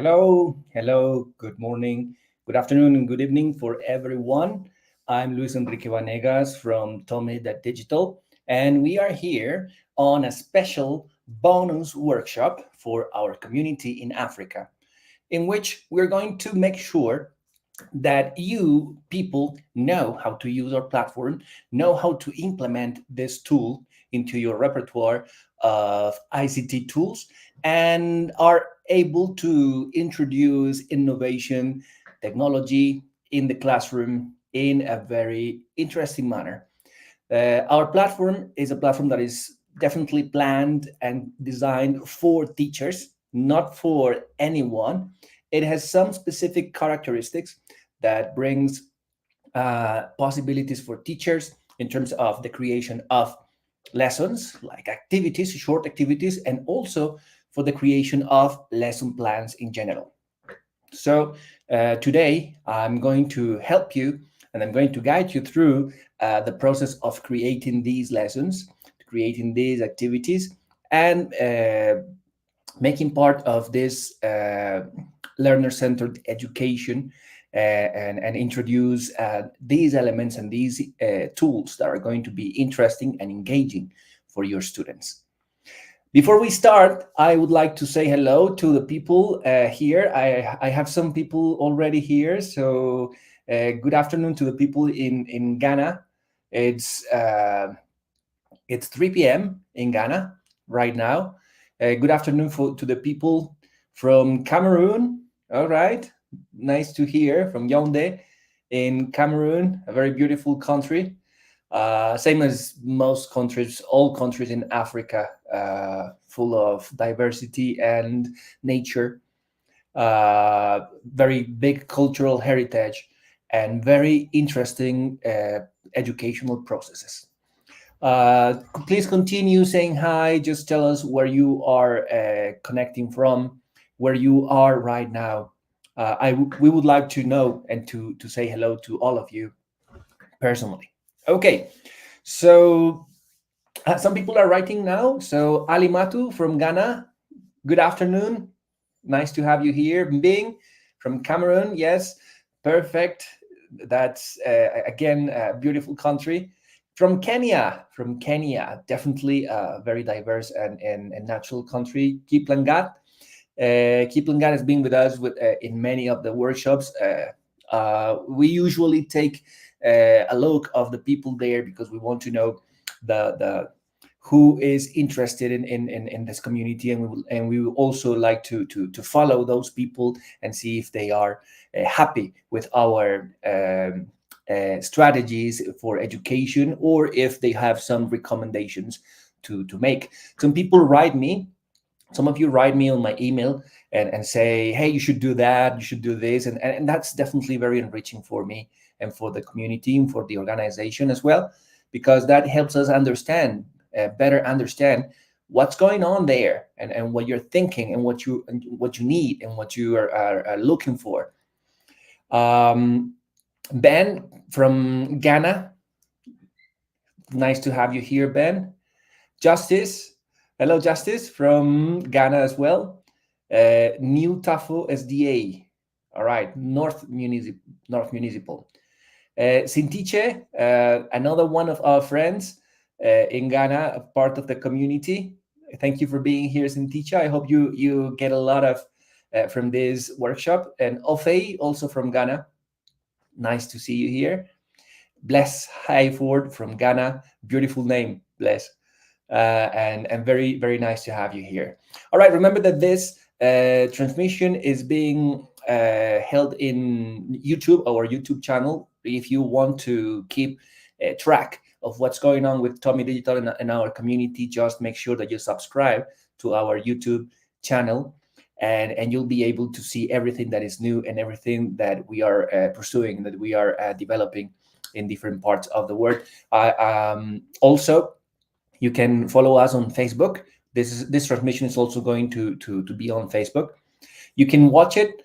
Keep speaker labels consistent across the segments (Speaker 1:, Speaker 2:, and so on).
Speaker 1: Hello, good morning, good afternoon, and good evening for everyone. I'm Luis Enrique Vanegas from TOMi Digital, and we are here on a special bonus workshop for our community in Africa, in which we're going to make sure that you people know how to use our platform, know how to implement this tool into your repertoire of ICT tools, and are able to introduce innovation, technology in the classroom in a very interesting manner. Our platform is a platform that is definitely planned and designed for teachers, not for anyone. It has some specific characteristics that brings possibilities for teachers in terms of the creation of lessons, like activities, short activities, and also for the creation of lesson plans in general. So today I'm going to help you and I'm going to guide you through the process of creating these lessons, creating these activities, and making part of this learner-centered education and introduce these elements and these tools that are going to be interesting and engaging for your students. Before we start, I would like to say hello to the people here. I have some people already here. So good afternoon to the people in Ghana. It's uh, it's 3 p.m. in Ghana right now. Good afternoon to the people from Cameroon. All right. Nice to hear from Yaoundé in Cameroon, a very beautiful country. Same as most countries, all countries in Africa, full of diversity and nature, very big cultural heritage, and very interesting educational processes. Please continue saying hi. Just tell us where you are connecting from, where you are right now. We would like to know and to say hello to all of you personally. Okay, so some people are writing now. So Ali Matu from Ghana, good afternoon. Nice to have you here. Bing from Cameroon, yes, perfect. That's again a beautiful country. From Kenya, definitely a very diverse and natural country. Kiplangat. Kiplangat has been with us in many of the workshops. We usually take a look of the people there because we want to know the who is interested in this community, and we will also like to follow those people and see if they are happy with our strategies for education, or if they have some recommendations to make. Some of you write me on my email and say, hey, you should do that, you should do this, and that's definitely very enriching for me and for the community and for the organization as well, because that helps us better understand what's going on there, and what you're thinking, and what you need, and what you are looking for. Ben from Ghana, nice to have you here, Ben. Justice, hello, Justice from Ghana as well. New Tafo SDA, all right, North Municipal. Sintiche, another one of our friends in Ghana, a part of the community. Thank you for being here, Sintiche. I hope you get a lot of from this workshop. And Ofei, also from Ghana. Nice to see you here. Bless Hayford from Ghana. Beautiful name, Bless. And very, very nice to have you here. All right, remember that this transmission is being held in YouTube, our YouTube channel. If you want to keep track of what's going on with TOMi Digital in our community, just make sure that you subscribe to our YouTube channel, and you'll be able to see everything that is new and everything that we are pursuing, that we are developing in different parts of the world. Also, you can follow us on Facebook. This transmission is also going to be on Facebook. You can watch it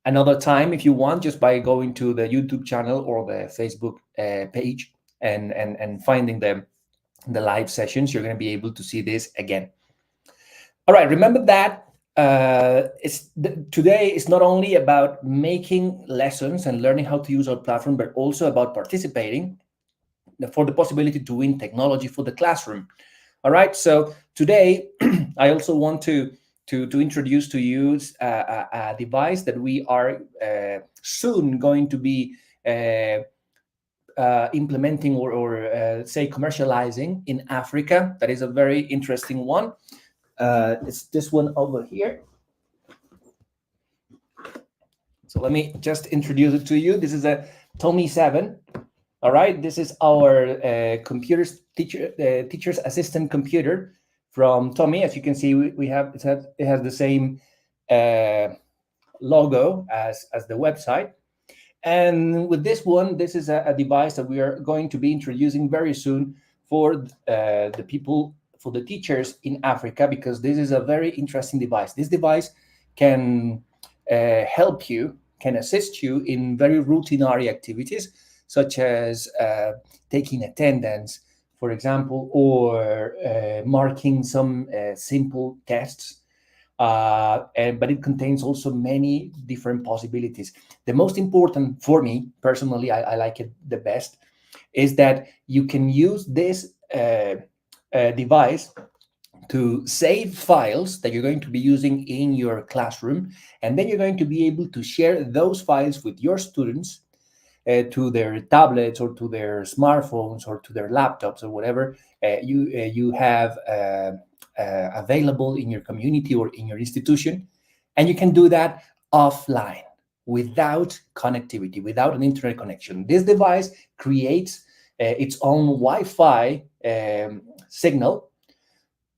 Speaker 1: another time if you want, just by going to the YouTube channel or the Facebook page and finding the live sessions. You're going to be able to see this again. All right, remember that Today it's not only about making lessons and learning how to use our platform, but also about participating for the possibility to win technology for the classroom. All right. So today, I also want to introduce to you a device that we are soon going to be implementing or say commercializing in Africa. That is a very interesting one. It's this one over here. So let me just introduce it to you. This is a TOMi 7. All right, this is our teacher's assistant computer from TOMi. As you can see, we have it has the same uh, logo as the website. And with this one, this is a device that we are going to be introducing very soon for the people, for the teachers in Africa, because this is a very interesting device. This device can help you, can assist you in very routinary activities, such as taking attendance, for example, or marking some simple tests, but it contains also many different possibilities. The most important for me personally, I like it the best, is that you can use this device to save files that you're going to be using in your classroom, and then you're going to be able to share those files with your students to their tablets or to their smartphones or to their laptops or whatever you have available in your community or in your institution, and you can do that offline without connectivity, without an internet connection. This device creates its own Wi-Fi signal,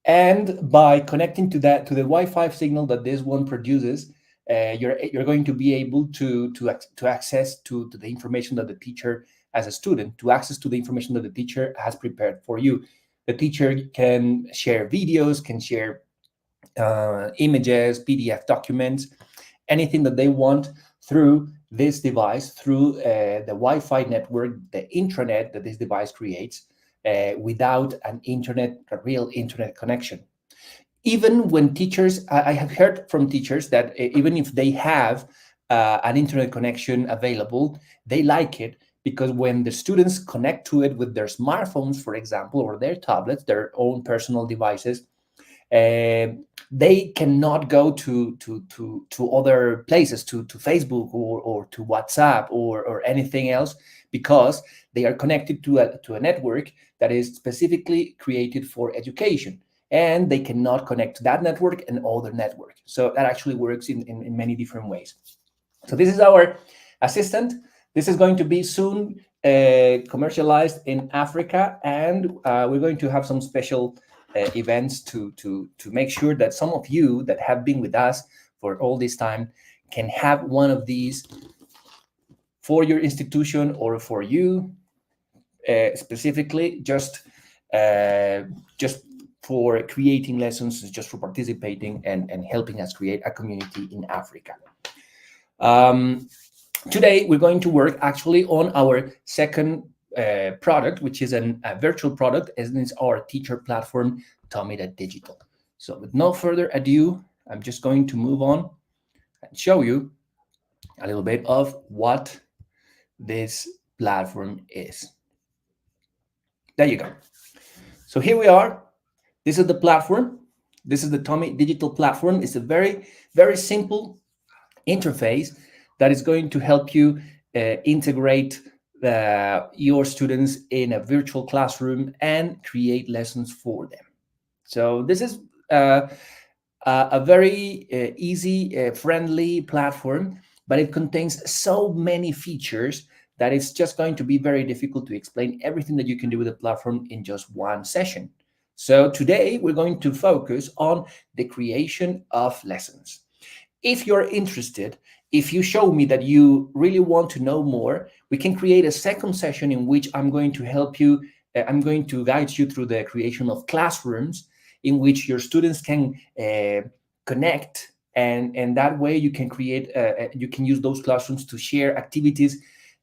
Speaker 1: and by connecting to that to the Wi-Fi signal that this one produces, you're going to be able to access to the information that the teacher, as a student, to access to the information that the teacher has prepared for you. The teacher can share videos, can share images, PDF documents, anything that they want through this device, through the Wi-Fi network, the intranet that this device creates, without a real internet connection. Even when teachers, I have heard from teachers that even if they have an internet connection available, they like it because when the students connect to it with their smartphones, for example, or their tablets, their own personal devices, uh, they cannot go to other places, to Facebook or to WhatsApp or anything else, because they are connected to a network that is specifically created for education, and they cannot connect to that network and other network. So that actually works in many different ways. So this is our assistant. This is going to be soon commercialized in Africa, and we're going to have some special events to make sure that some of you that have been with us for all this time can have one of these for your institution or for you specifically, uh, just for creating lessons, just for participating and helping us create a community in Africa. Um, Today, we're going to work actually on our second product, which is a virtual product, and it's our teacher platform, TOMi Digital. So with no further ado, I'm just going to move on and show you a little bit of what this platform is. There you go. So here we are. This is the platform. This is the TOMi Digital platform. It's a very, very simple interface that is going to help you integrate your students in a virtual classroom and create lessons for them. So this is uh, a very easy, friendly platform, but it contains so many features that it's just going to be very difficult to explain everything that you can do with the platform in just one session. So today we're going to focus on the creation of lessons. If you're interested, if you show me that you really want to know more, we can create a second session in which I'm going to help you. I'm going to guide you through the creation of classrooms in which your students can connect, and that way you can create, you can use those classrooms to share activities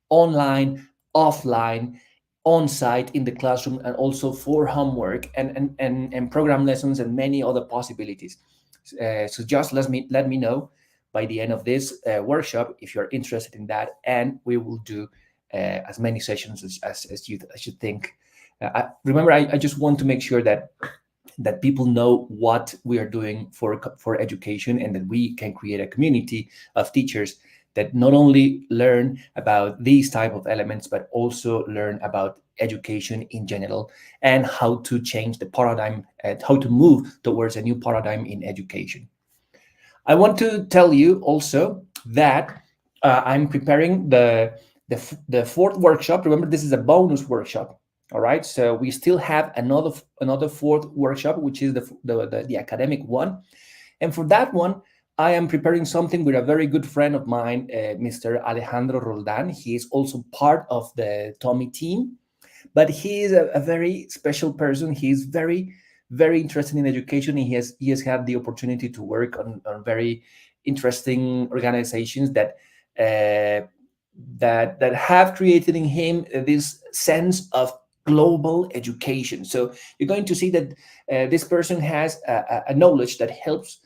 Speaker 1: online, offline, on site in the classroom, and also for homework and program lessons and many other possibilities. So just let me know by the end of this workshop if you're interested in that, and we will do as many sessions as you think. Remember, I just want to make sure that people know what we are doing for education, and that we can create a community of teachers that not only learn about these type of elements, but also learn about education in general, and how to change the paradigm and how to move towards a new paradigm in education. I want to tell you also that I'm preparing the fourth workshop. Remember, this is a bonus workshop. All right, so we still have another fourth workshop, which is the academic one. And for that one, I am preparing something with a very good friend of mine, Mr. Alejandro Roldan. He is also part of the TOMi team, but he is a very special person. He's very interested in education. He has had the opportunity to work on very interesting organizations uh, that have created in him this sense of global education. So you're going to see that this person has a knowledge that helps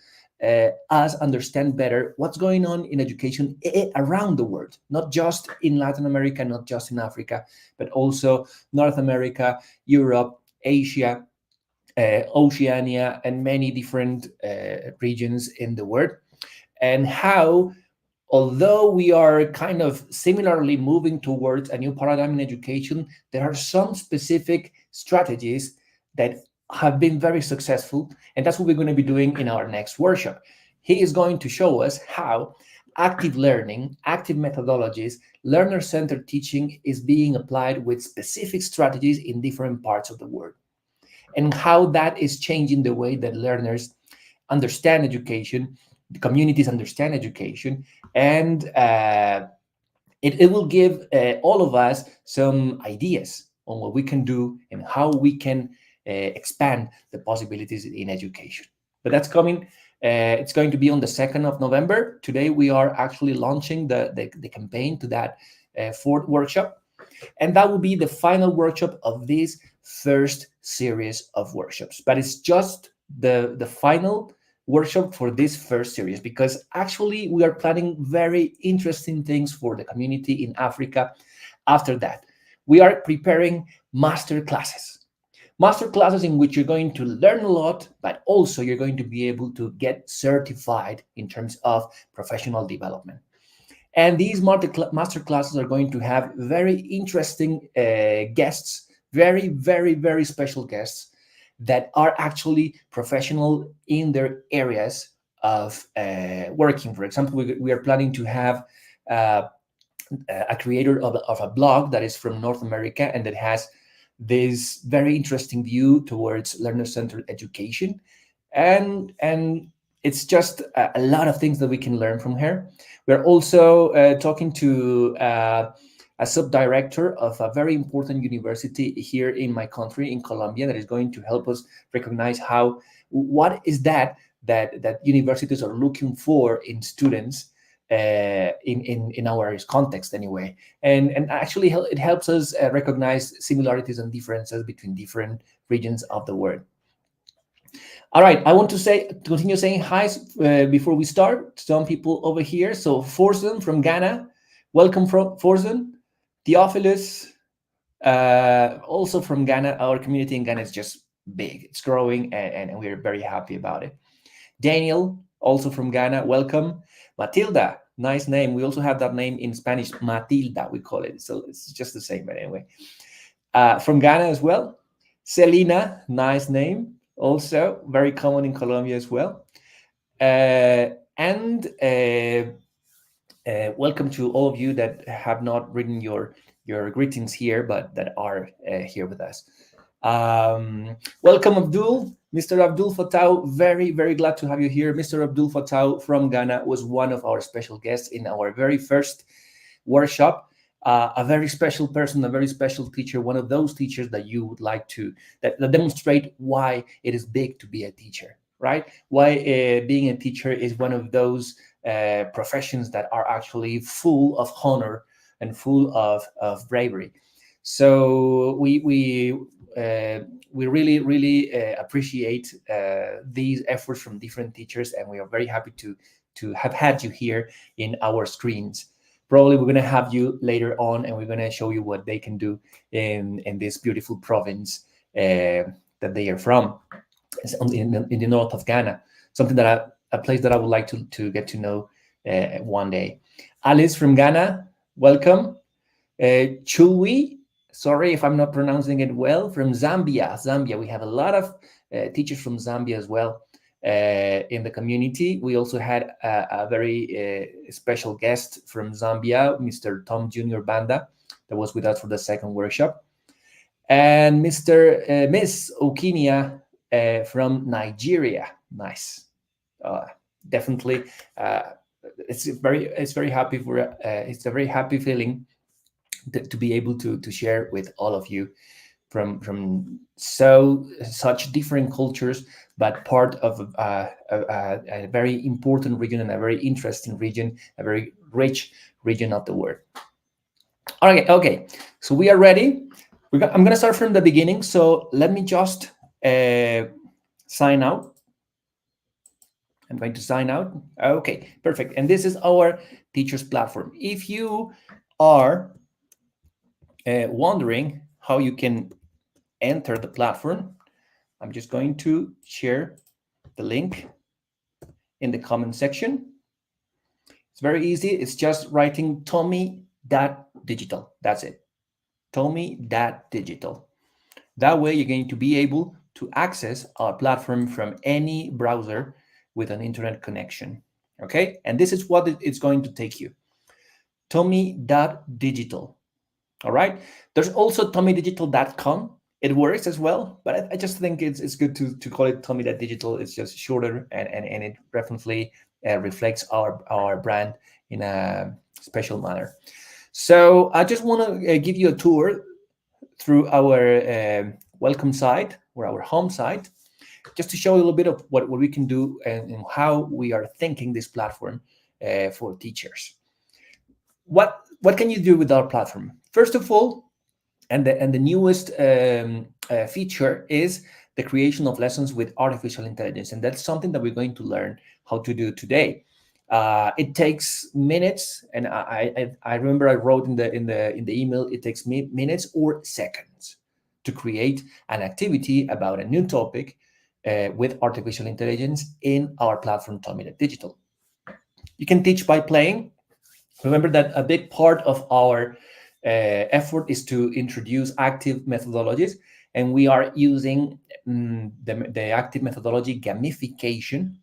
Speaker 1: us understand better what's going on in education around the world, not just in Latin America, not just in Africa, but also North America, Europe, Asia, Oceania, and many different regions in the world. And how, although we are kind of similarly moving towards a new paradigm in education, there are some specific strategies that have been very successful. And that's what we're going to be doing in our next workshop. He is going to show us how active learning, active methodologies, learner centered teaching is being applied with specific strategies in different parts of the world, and how that is changing the way that learners understand education, the communities understand education, and it will give all of us some ideas on what we can do and how we can expand the possibilities in education. But that's coming. It's going to be on the 2nd of November. Today, we are actually launching the campaign to that fourth workshop. And that will be the final workshop of this first series of workshops. But it's just the final workshop for this first series, because actually we are planning very interesting things for the community in Africa after that. We are preparing master classes. Master classes in which you're going to learn a lot, but also you're going to be able to get certified in terms of professional development. And these master classes are going to have very interesting guests, very special guests that are actually professional in their areas of working. For example, we are planning to have uh, a creator of a blog that is from North America and that has this very interesting view towards learner-centered education, and it's just a lot of things that we can learn from her. We're also talking to a subdirector of a very important university here in my country, in Colombia, that is going to help us recognize what is that universities are looking for in students in our context anyway, and actually it helps us recognize similarities and differences between different regions of the world. All right, I want to continue saying hi before we start. Some people over here. So Forzen from Ghana, welcome from Forzen. Theophilus, also from Ghana. Our community in Ghana is just big. It's growing, and we're very happy about it. Daniel, also from Ghana, welcome. Matilda, nice name. We also have that name in Spanish, Matilda, we call it. So it's just the same, but anyway. From Ghana as well. Selena, nice name. Also very common in Colombia as well. And welcome to all of you that have not written your greetings here, but that are here with us. Welcome, Abdul. Mr. Abdul Fattah, very glad to have you here. Mr. Abdul Fattah from Ghana was one of our special guests in our very first workshop. A very special person, a very special teacher, one of those teachers that you would like to that demonstrate why it is big to be a teacher, right? Why being a teacher is one of those professions that are actually full of honor and full of bravery. So we really appreciate these efforts from different teachers, and we are very happy to have had you here in our screens. Probably we're going to have you later on, and we're going to show you what they can do in this beautiful province that they are from. It's in the north of Ghana. Something that a place that I would like to get to know one day. Alice from Ghana, welcome. Chui, sorry if I'm not pronouncing it well, from Zambia. Zambia, we have a lot of teachers from Zambia as well in the community. We also had a very special guest from Zambia, Mr. Tom Junior Banda, that was with us for the second workshop. And Miss Okinia from Nigeria. Nice. Uh, Definitely. It's very happy for it's a very happy feeling to be able to share with all of you from such different cultures, but part of a very important region and a very interesting region, a very rich region of the world. Okay. So we are ready. I'm going to start from the beginning. So let me just sign out. I'm going to sign out. Okay, perfect. And this is our teachers platform. If you are wondering how you can enter the platform, I'm just going to share the link in the comment section. It's very easy. It's just writing TOMi.digital. That's it. TOMi.digital. That way, you're going to be able to access our platform from any browser with an internet connection. Okay, and this is what it's going to take you. TOMi.digital. All right. There's also TOMiDigital.com. It works as well, but I just think it's good to call it TOMi.digital. It's just shorter, and it definitely reflects our brand in a special manner. So I just want to give you a tour through our welcome site or our home site, just to show you a little bit of what we can do and how we are thinking this platform for teachers. What can you do with our platform? First of all, and the newest feature is the creation of lessons with artificial intelligence, and that's something that we're going to learn how to do today. It takes minutes, and I remember I wrote in the email, it takes minutes or seconds to create an activity about a new topic with artificial intelligence in our platform TOMi Digital. You can teach by playing. Remember that a big part of our effort is to introduce active methodologies, and we are using the active methodology gamification.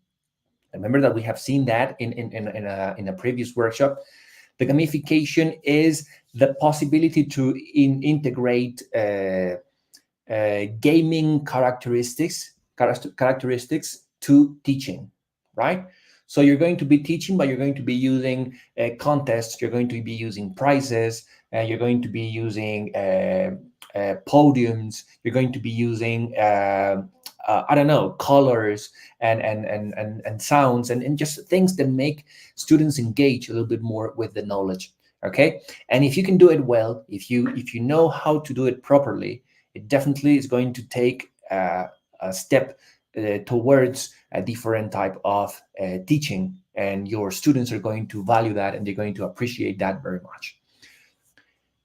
Speaker 1: Remember that we have seen that in a previous workshop. The gamification is the possibility to integrate gaming characteristics to teaching, right? So you're going to be teaching, but you're going to be using contests, you're going to be using prizes, you're going to be using podiums, you're going to be using I don't know, colors and sounds and just things that make students engage a little bit more with the knowledge. Okay, and if you can do it well, if you know how to do it properly, it definitely is going to take a step towards a different type of teaching, and your students are going to value that and they're going to appreciate that very much.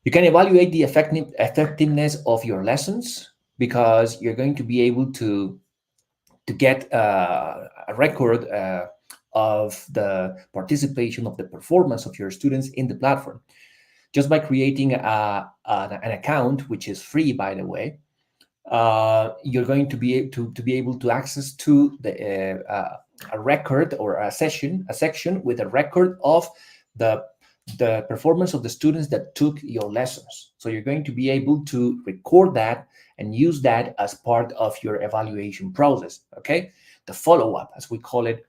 Speaker 1: You can evaluate the effectiveness of your lessons, because you're going to be able to get a record of the participation, of the performance of your students in the platform, just by creating an account, which is free, by the way. You're going to be able to access to a record or a section with a record of the performance of the students that took your lessons. So you're going to be able to record that and use that as part of your evaluation process. Okay, the follow-up, as we call it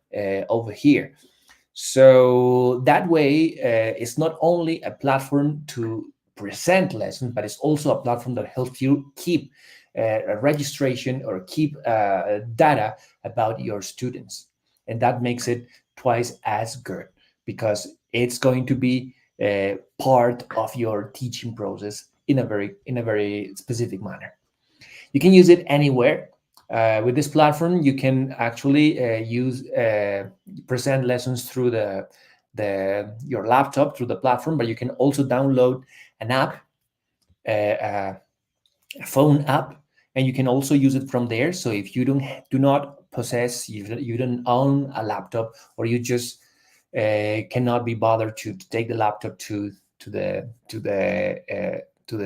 Speaker 1: over here. So that way, it's not only a platform to present lessons, but it's also a platform that helps you keep a registration or keep data about your students. And that makes it twice as good, because it's going to be part of your teaching process in a very specific manner. You can use it anywhere. With this platform, you can actually use present lessons through the your laptop through the platform, but you can also download an app, a phone app, and you can also use it from there. So if you do not possess, you don't own a laptop, or you just cannot be bothered to take the laptop to the to the to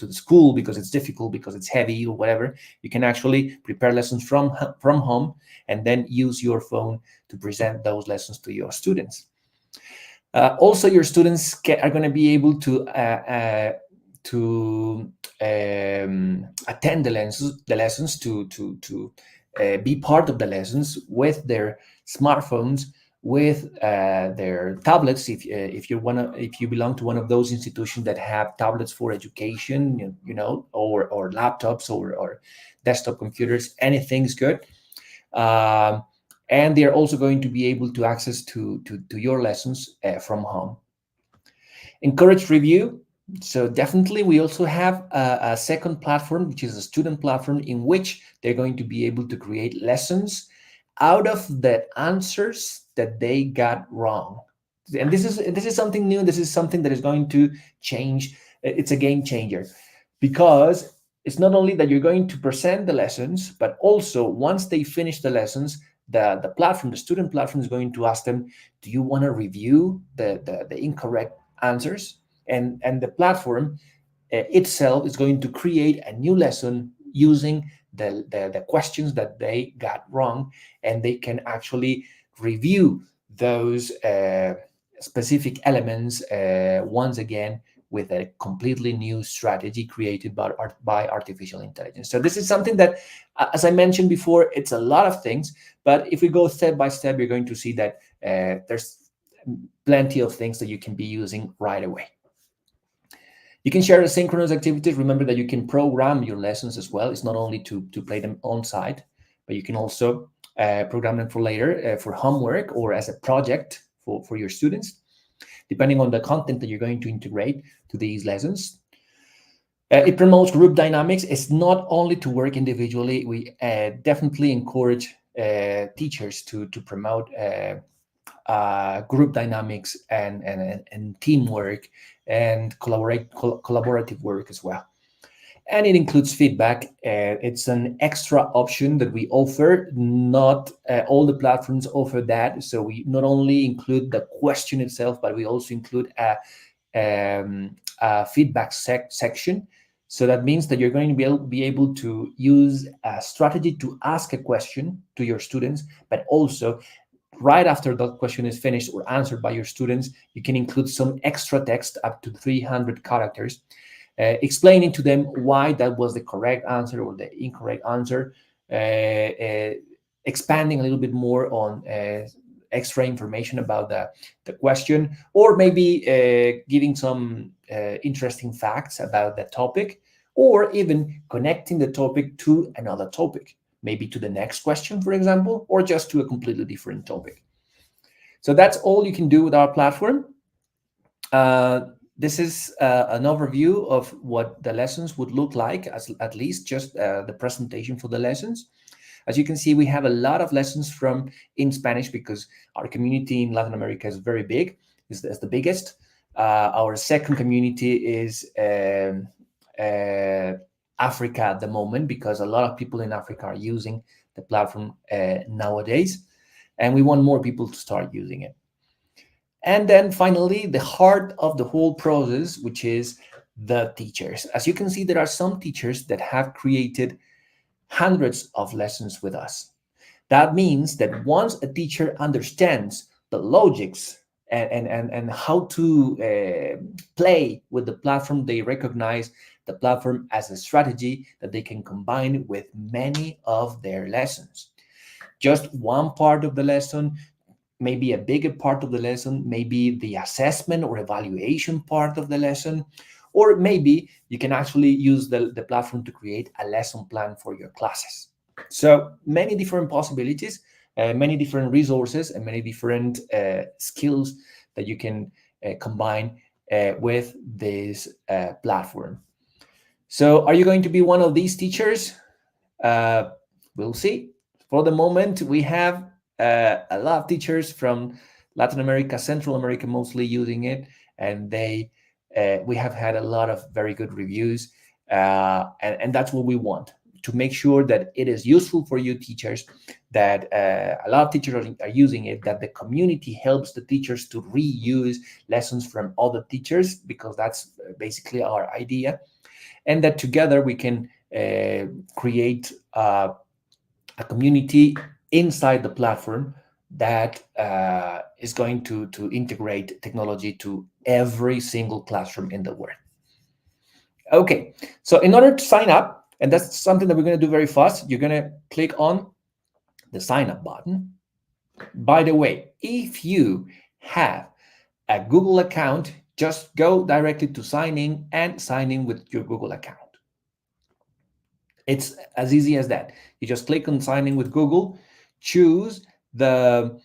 Speaker 1: the school because it's difficult, because it's heavy or whatever, you can actually prepare lessons from home and then use your phone to present those lessons to your students. Also, your students are going to be able to attend the lessons, to be part of the lessons with their smartphones, with their tablets. If you belong to one of those institutions that have tablets for education, or laptops, or desktop computers, anything's good. Um, and they're also going to be able to access to your lessons from home. Encourage review. So definitely, we also have a second platform, which is a student platform, in which they're going to be able to create lessons out of the answers that they got wrong. And this is something new. This is something that is going to change. It's a game changer, because it's not only that you're going to present the lessons, but also once they finish the lessons, the platform, the student platform, is going to ask them, do you want to review the incorrect answers? And the platform itself is going to create a new lesson using the questions that they got wrong, and they can actually review those specific elements once again, with a completely new strategy created by artificial intelligence. So this is something that, as I mentioned before, it's a lot of things, but if we go step by step, you're going to see that there's plenty of things that you can be using right away. You can share asynchronous activities. Remember that you can program your lessons as well. It's not only to play them on site, but you can also program them for later, for homework or as a project for your students, depending on the content that you're going to integrate to these lessons. It promotes group dynamics. It's not only to work individually. We definitely encourage teachers to promote group dynamics and teamwork and collaborative work as well. And it includes feedback. It's an extra option that we offer. Not all the platforms offer that. So we not only include the question itself, but we also include a feedback section. So that means that you're going to be able to use a strategy to ask a question to your students, but also right after that question is finished or answered by your students, you can include some extra text up to 300 characters, explaining to them why that was the correct answer or the incorrect answer, expanding a little bit more on extra information about the question, or maybe giving some interesting facts about the topic, or even connecting the topic to another topic, maybe to the next question, for example, or just to a completely different topic. So that's all you can do with our platform. This is an overview of what the lessons would look like, at least just the presentation for the lessons. As you can see, we have a lot of lessons in Spanish, because our community in Latin America is very big. It's the biggest. Our second community is Africa at the moment, because a lot of people in Africa are using the platform nowadays, and we want more people to start using it. And then finally, the heart of the whole process, which is the teachers. As you can see, there are some teachers that have created hundreds of lessons with us. That means that once a teacher understands the logics and how to play with the platform, they recognize the platform as a strategy that they can combine with many of their lessons. Just one part of the lesson, maybe a bigger part of the lesson, maybe the assessment or evaluation part of the lesson, or maybe you can actually use the platform to create a lesson plan for your classes. So many different possibilities, many different resources, and many different skills that you can combine with this platform. So are you going to be one of these teachers? Uh, we'll see. For the moment, we have a lot of teachers from Latin America, Central America, mostly using it, and we have had a lot of very good reviews, and that's what we want, to make sure that it is useful for you teachers, that a lot of teachers are using it, that the community helps the teachers to reuse lessons from other teachers, because that's basically our idea, and that together we can create a community inside the platform that is going to integrate technology to every single classroom in the world. Okay, so in order to sign up, and that's something that we're going to do very fast, you're going to click on the sign up button. By the way, if you have a Google account, just go directly to sign in and sign in with your Google account. It's as easy as that. You just click on sign in with Google, choose the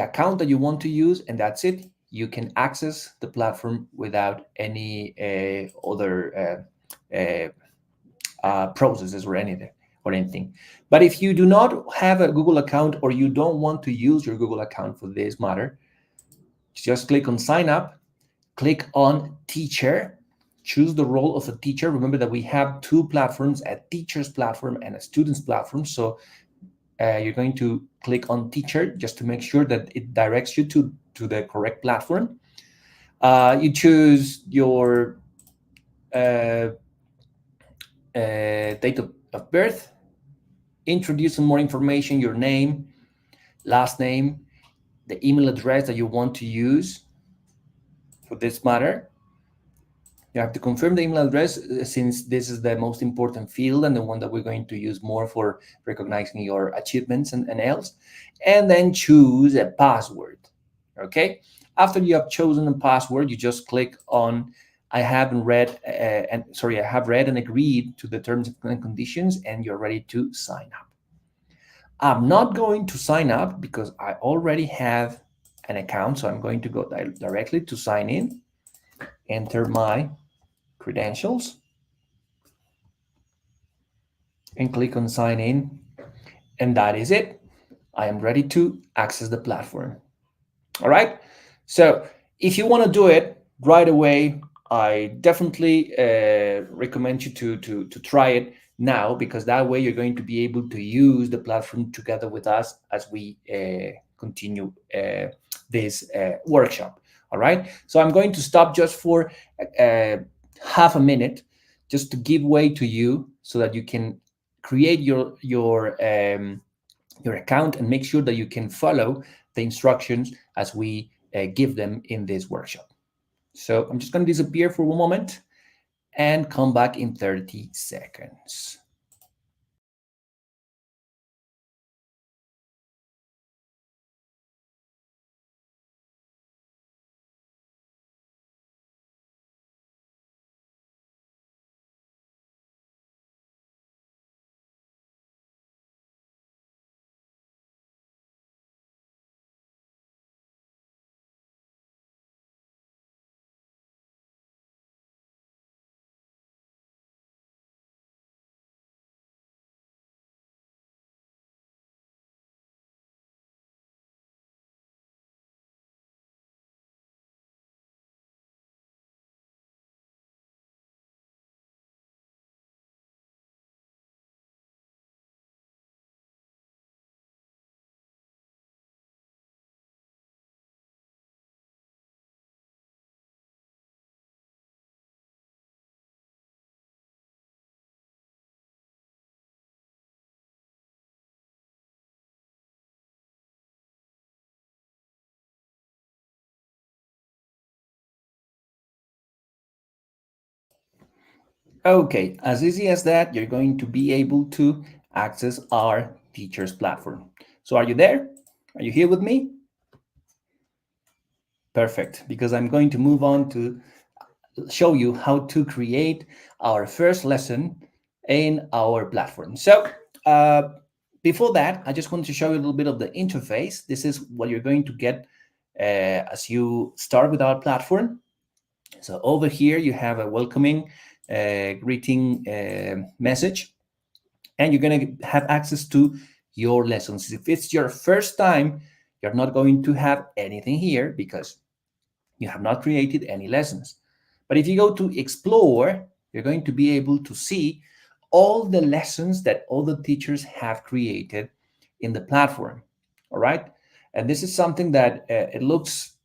Speaker 1: account that you want to use, and that's it. You can access the platform without any other processes or anything. But if you do not have a Google account, or you don't want to use your Google account for this matter, just click on sign up, click on teacher, choose the role of a teacher. Remember that we have two platforms, a teacher's platform and a student's platform. So you're going to click on teacher just to make sure that it directs you to the correct platform. You choose your date of birth, introduce some more information, your name, last name, the email address that you want to use for this matter. You have to confirm the email address, since this is the most important field and the one that we're going to use more for recognizing your achievements and else. And then choose a password. Okay. After you have chosen a password, you just click on I have read and agreed to the terms and conditions, and you're ready to sign up. I'm not going to sign up because I already have an account, so I'm going to go directly to sign in, enter my credentials, and click on sign in, and that is it. I am ready to access the platform. All right. So if you want to do it right away, I definitely recommend you to try it now, because that way you're going to be able to use the platform together with us as we continue this workshop. All right. So I'm going to stop just for half a minute, just to give way to you, so that you can create your account and make sure that you can follow the instructions as we give them in this workshop. So I'm just going to disappear for one moment and come back in 30 seconds. Okay, as easy as that, you're going to be able to access our teachers platform. So are you there? Are you here with me? Perfect, because I'm going to move on to show you how to create our first lesson in our platform. So before that, I just want to show you a little bit of the interface. This is what you're going to get as you start with our platform. So over here, you have a welcoming greeting message, and you're going to have access to your lessons. If it's your first time, you're not going to have anything here because you have not created any lessons. But if you go to explore, you're going to be able to see all the lessons that all the teachers have created in the platform. All right. And this is something that it looks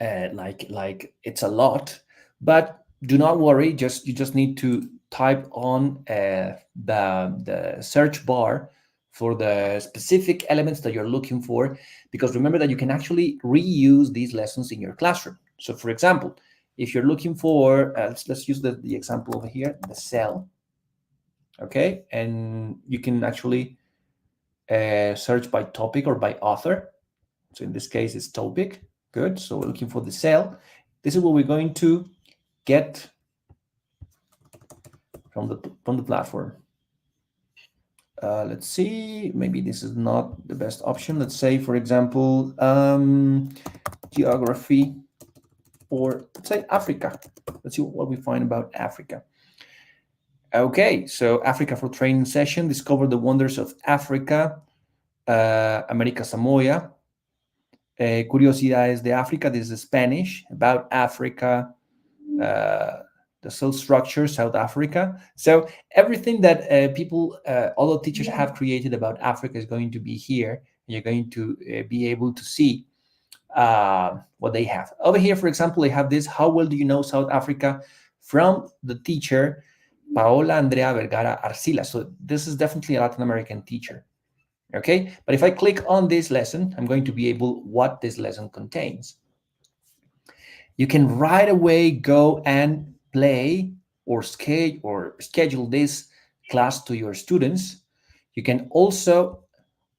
Speaker 1: like it's a lot, but do not worry. Just you just need to type on the search bar for the specific elements that you're looking for, because remember that you can actually reuse these lessons in your classroom. So, for example, if you're looking for let's use the example over here, the cell, okay, and you can actually search by topic or by author. So in this case, it's topic. Good. So we're looking for the cell. This is what we're going to get from the platform. Let's see. Maybe this is not the best option. Let's say, for example, geography, or let's say Africa. Let's see what we find about Africa. Okay, so Africa for training session. Discover the wonders of Africa, America Samoa. Curiosidades de Africa. This is Spanish about Africa, uh, the cell structure, South Africa. So everything that all the teachers have created about Africa is going to be here. And you're going to be able to see what they have. Over here, for example, they have this, how well do you know South Africa, from the teacher, Paola Andrea Vergara Arcila. So this is definitely a Latin American teacher. Okay, but if I click on this lesson, I'm going to be able what this lesson contains. You can right away go and play or schedule this class to your students. You can also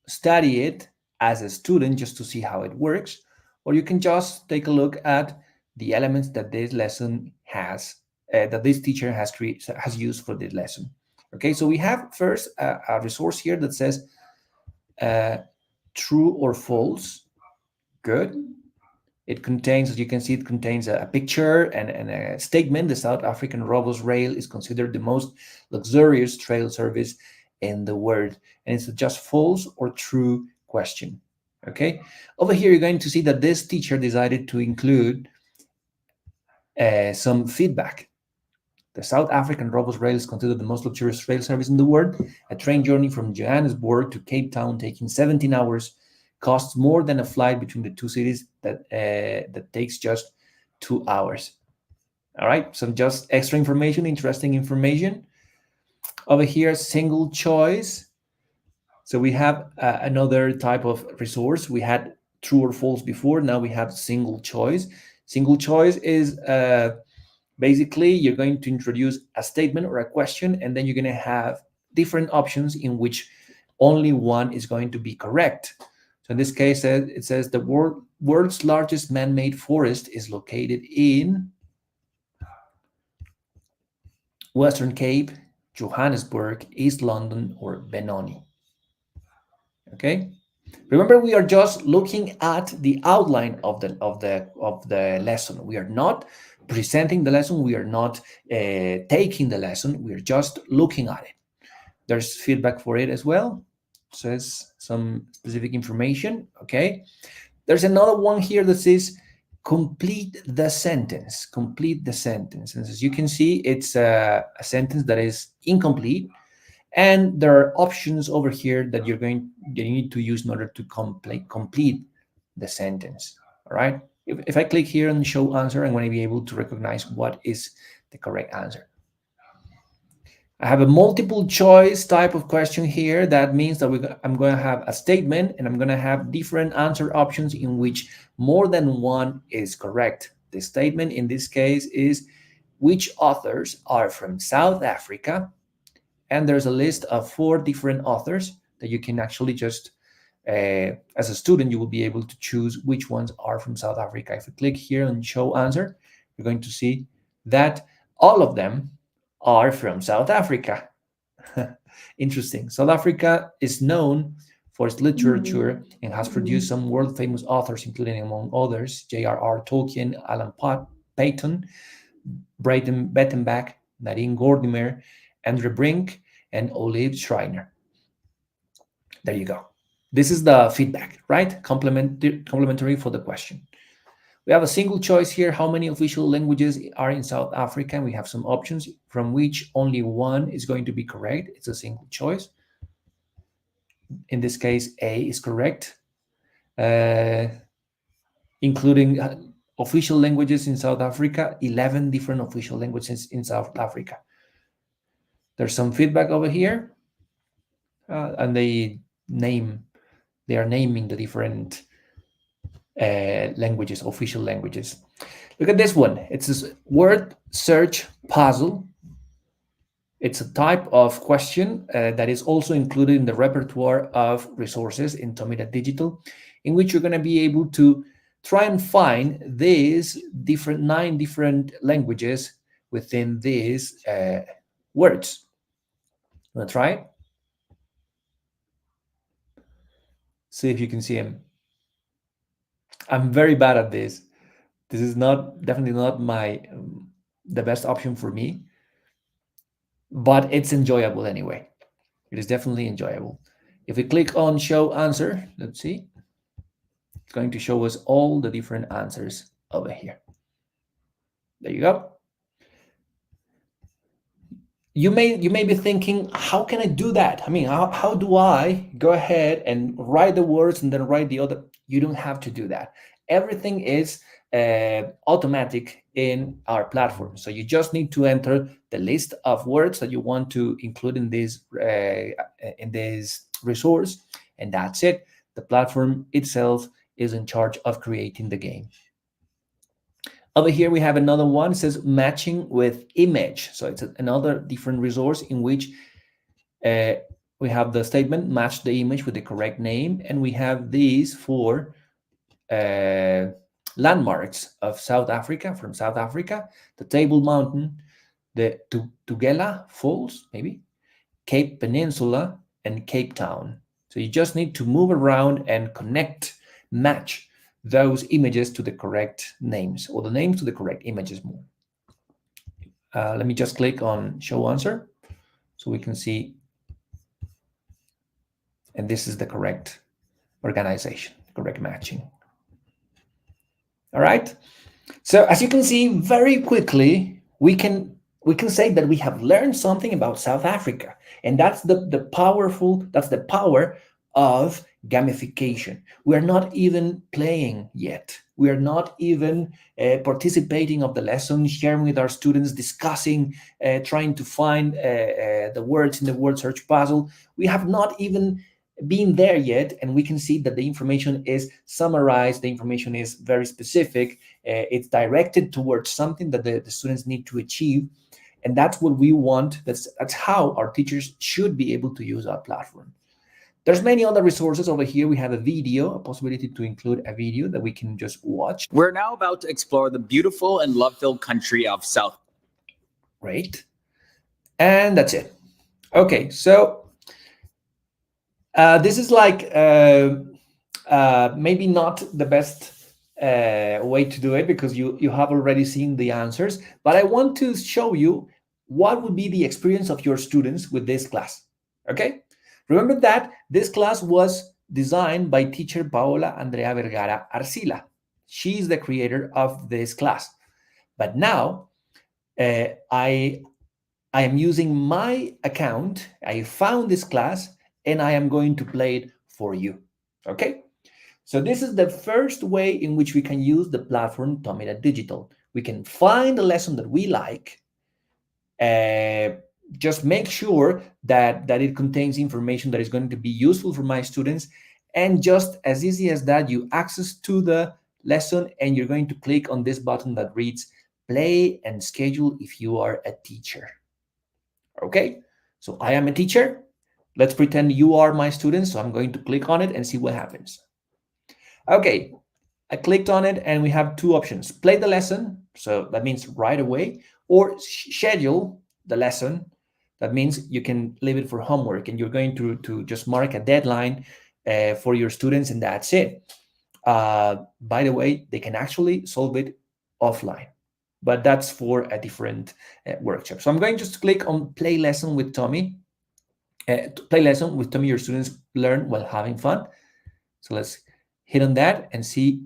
Speaker 1: study it as a student just to see how it works, or you can just take a look at the elements that this lesson has, that this teacher has used for this lesson. Okay, so we have first a resource here that says uh, true or false. Good. It contains, as you can see, it contains a picture and a statement. The South African Robos Rail is considered the most luxurious trail service in the world. And it's a just false or true question. Okay. Over here, you're going to see that this teacher decided to include some feedback. The South African Robos Rail is considered the most luxurious rail service in the world. A train journey from Johannesburg to Cape Town taking 17 hours costs more than a flight between the two cities that takes just 2 hours. All right, some just extra information, interesting information. Over here, single choice. So we have another type of resource. We had true or false before. Now we have single choice. Single choice is basically you're going to introduce a statement or a question, and then you're going to have different options in which only one is going to be correct. So in this case, it says the world's largest man-made forest is located in Western Cape, Johannesburg, East London, or Benoni. Okay. Remember, we are just looking at the outline of the lesson. We are not presenting the lesson. We are not taking the lesson. We are just looking at it. There's feedback for it as well. Says some specific information. Okay. There's another one here that says complete the sentence. Complete the sentence. And as you can see, it's a sentence that is incomplete. And there are options over here that you need to use in order to complete the sentence. All right. If I click here on show answer, I'm going to be able to recognize what is the correct answer. I have a multiple choice type of question here. That means that I'm going to have a statement and I'm going to have different answer options in which more than one is correct. The statement in this case is which authors are from South Africa, and there's a list of 4 different authors that you can actually just, as a student, you will be able to choose which ones are from South Africa. If you click here on show answer, you're going to see that all of them are from South Africa. Interesting. South Africa is known for its literature and has produced some world famous authors, including, among others, J.R.R. Tolkien, Alan Poe, Payton, Brayden Bettenbach, Nadine Gordimer, Andre Brink, and Olive Schreiner. There you go. This is the feedback, right? Complementary for the question. We have a single choice here. How many official languages are in South Africa? We have some options from which only one is going to be correct. It's a single choice. In this case, A is correct, including official languages in South Africa, 11 different official languages in South Africa. There's some feedback over here, and they are naming the different languages, official languages. Look at this one. It's a word search puzzle. It's a type of question that is also included in the repertoire of resources in TOMi Digital, in which you're going to be able to try and find these 9 different languages within these words. You want to try it? See if you can see them. I'm very bad at this. This is definitely not the best option for me, but it's enjoyable anyway. It is definitely enjoyable. If we click on show answer, let's see, it's going to show us all the different answers over here. There you go. You may be thinking, how can I do that? I mean, how do I go ahead and write the words and then write the other? You don't have to do that. Everything is automatic in our platform. So you just need to enter the list of words that you want to include in this resource, and that's it. The platform itself is in charge of creating the game. Over here, we have another one. It says matching with image. So it's another different resource in which we have the statement, match the image with the correct name. And we have these for landmarks of South Africa, from South Africa, the Table Mountain, the Tugela Falls, maybe, Cape Peninsula, and Cape Town. So you just need to move around and match those images to the correct names, or the names to the correct images more. Let me just click on show answer so we can see. And this is the correct organization, correct matching. All right. So as you can see, very quickly, we can say that we have learned something about South Africa. And that's the power of gamification. We're not even playing yet. We are not even participating of the lesson, sharing with our students, discussing, trying to find the words in the word search puzzle. We have not even been there yet, and we can see that the information is summarized. The information is very specific. It's directed towards something that the students need to achieve. And that's what we want. That's how our teachers should be able to use our platform. There's many other resources over here. We have a video, a possibility to include a video that we can just watch.
Speaker 2: We're now about to explore the beautiful and love-filled country of South.
Speaker 1: Great. And that's it. Okay, so this is like maybe not the best way to do it, because you have already seen the answers, but I want to show you what would be the experience of your students with this class. Okay, remember that this class was designed by teacher Paola Andrea Vergara Arcila. She's the creator of this class, but now I am using my account. I found this class and I am going to play it for you. Okay, so this is the first way in which we can use the platform TOMi Digital. We can find a lesson that we like, just make sure that it contains information that is going to be useful for my students, and just as easy as that, you access to the lesson and you're going to click on this button that reads play and schedule if you are a teacher. Okay, so I am a teacher. Let's pretend you are my student. So I'm going to click on it and see what happens. Okay, I clicked on it and we have two options: play the lesson, so that means right away, or schedule the lesson. That means you can leave it for homework and you're going to just mark a deadline for your students, and that's it. By the way, they can actually solve it offline. but that's for a different workshop. So I'm going just to click on play lesson with TOMi. Play lesson with TOMi, your students learn while having fun. So let's hit on that and see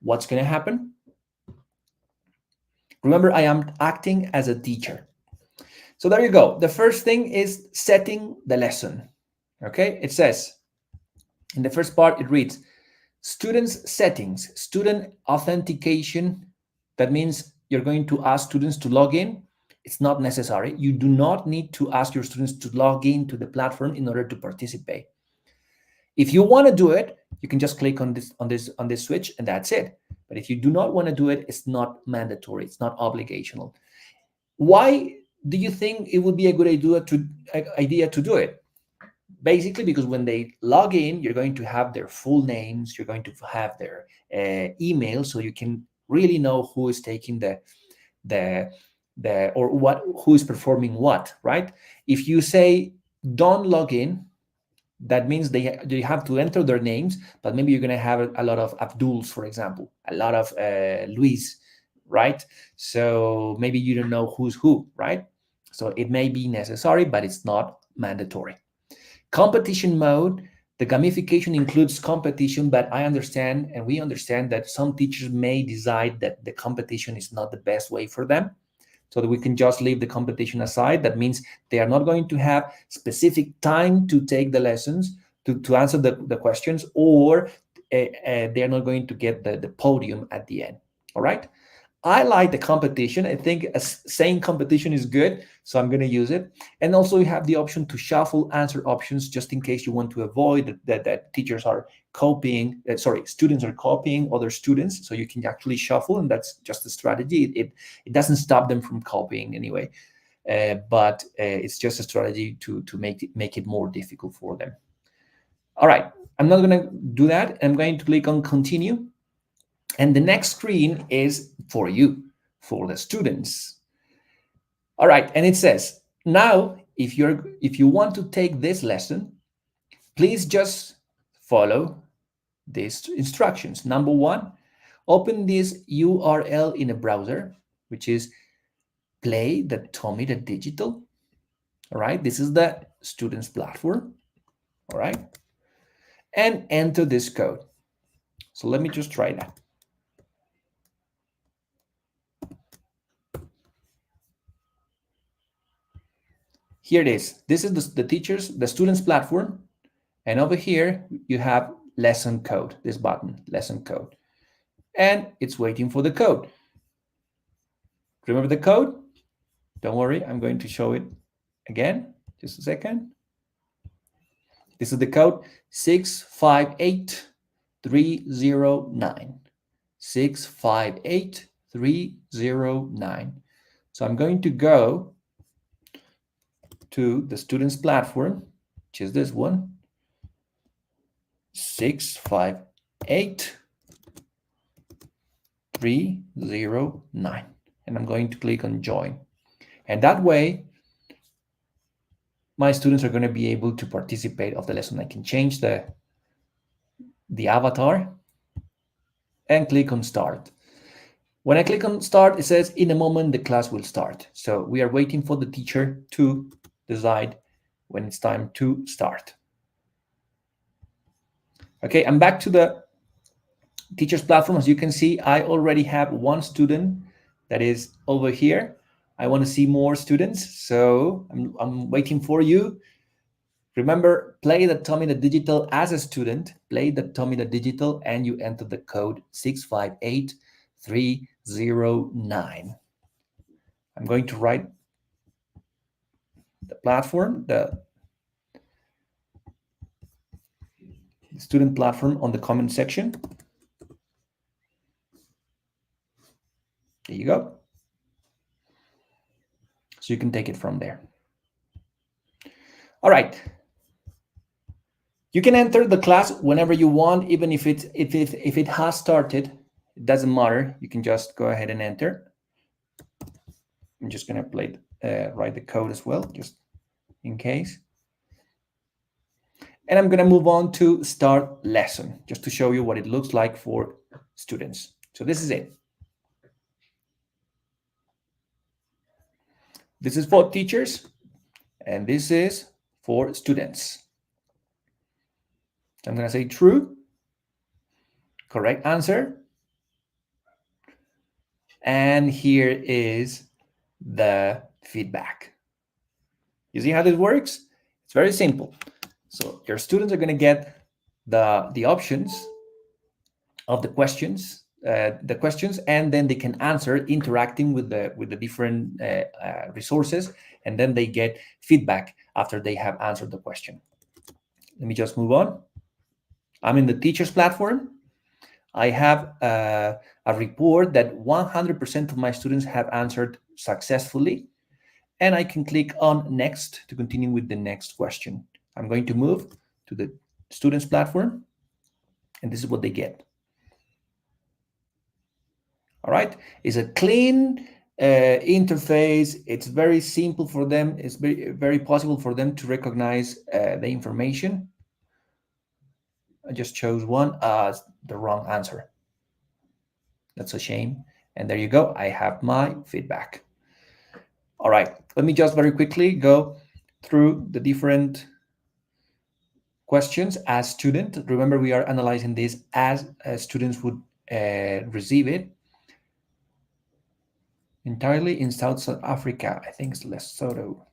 Speaker 1: what's going to happen. Remember, I am acting as a teacher. So there you go. The first thing is setting the lesson. Okay, it says in the first part, it reads students settings, student authentication. That means you're going to ask students to log in. It's not necessary. You do not need to ask your students to log in to the platform in order to participate. If you want to do it, you can just click on this switch and that's it. But if you do not want to do it, it's not mandatory. It's not obligational. Why do you think it would be a good idea to do it? Basically, because when they log in, you're going to have their full names, you're going to have their email, so you can really know who is taking the or what who is performing what, right? If you say don't log in, that means they have to enter their names, but maybe you're going to have a lot of Abduls, for example, a lot of Luis, right? So maybe you don't know who's who, right? So it may be necessary, but it's not mandatory. Competition mode, the gamification includes competition, but I understand and we understand that some teachers may decide that the competition is not the best way for them. So that we can just leave the competition aside. That means they are not going to have specific time to take the lessons, to answer the questions, or they are not going to get the podium at the end. All right. I like the competition. I think saying competition is good, so I'm going to use it. And also you have the option to shuffle answer options just in case you want to avoid that teachers are copying, students are copying other students. So you can actually shuffle, and that's just a strategy. It doesn't stop them from copying anyway, but it's just a strategy to make it more difficult for them. All right, I'm not going to do that. I'm going to click on continue. And the next screen is for you, for the students. All right, and it says, now, if you want to take this lesson, please just follow these instructions. Number one, open this URL in a browser, which is TOMi Digital. All right, this is the students platform. All right, and enter this code. So let me just try that. Here it is. This is the students platform. And over here, you have lesson code, this button, lesson code. And it's waiting for the code. Remember the code? Don't worry, I'm going to show it again. Just a second. This is the code 658309. 658309. So I'm going to go to the students platform, which is this one, 658309. And I'm going to click on join. And that way, my students are going to be able to participate of the lesson. I can change the avatar and click on start. When I click on start, it says in a moment the class will start. So we are waiting for the teacher to decide when it's time to start. Okay, I'm back to the teachers platform. As you can see, I already have one student that is over here. I want to see more students, so I'm waiting for you. Remember, play the TOMi Digital as a student, play the TOMi Digital, and you enter the code 658309. I'm going to write the platform, the student platform on the comment section. There you go. So you can take it from there. All right. You can enter the class whenever you want, even if it has started. It doesn't matter. You can just go ahead and enter. I'm just going to write the code as well, just in case. And I'm going to move on to start lesson, just to show you what it looks like for students. So this is it. This is for teachers, and this is for students. I'm going to say true, correct answer. And here is the feedback. You see how this works? It's very simple. So your students are going to get the options of the questions, and then they can answer interacting with the different resources, and then they get feedback after they have answered the question. Let me just move on. I'm in the teachers platform. I have a report that 100% of my students have answered successfully, and I can click on next to continue with the next question. I'm going to move to the students platform, and this is what they get. All right, it's a clean interface. It's very simple for them. It's very possible for them to recognize the information. I just chose one as the wrong answer. That's a shame. And there you go. I have my feedback. All right, let me just very quickly go through the different questions as student. Remember, we are analyzing this as students would receive it. Entirely in South Africa. I think it's Lesotho.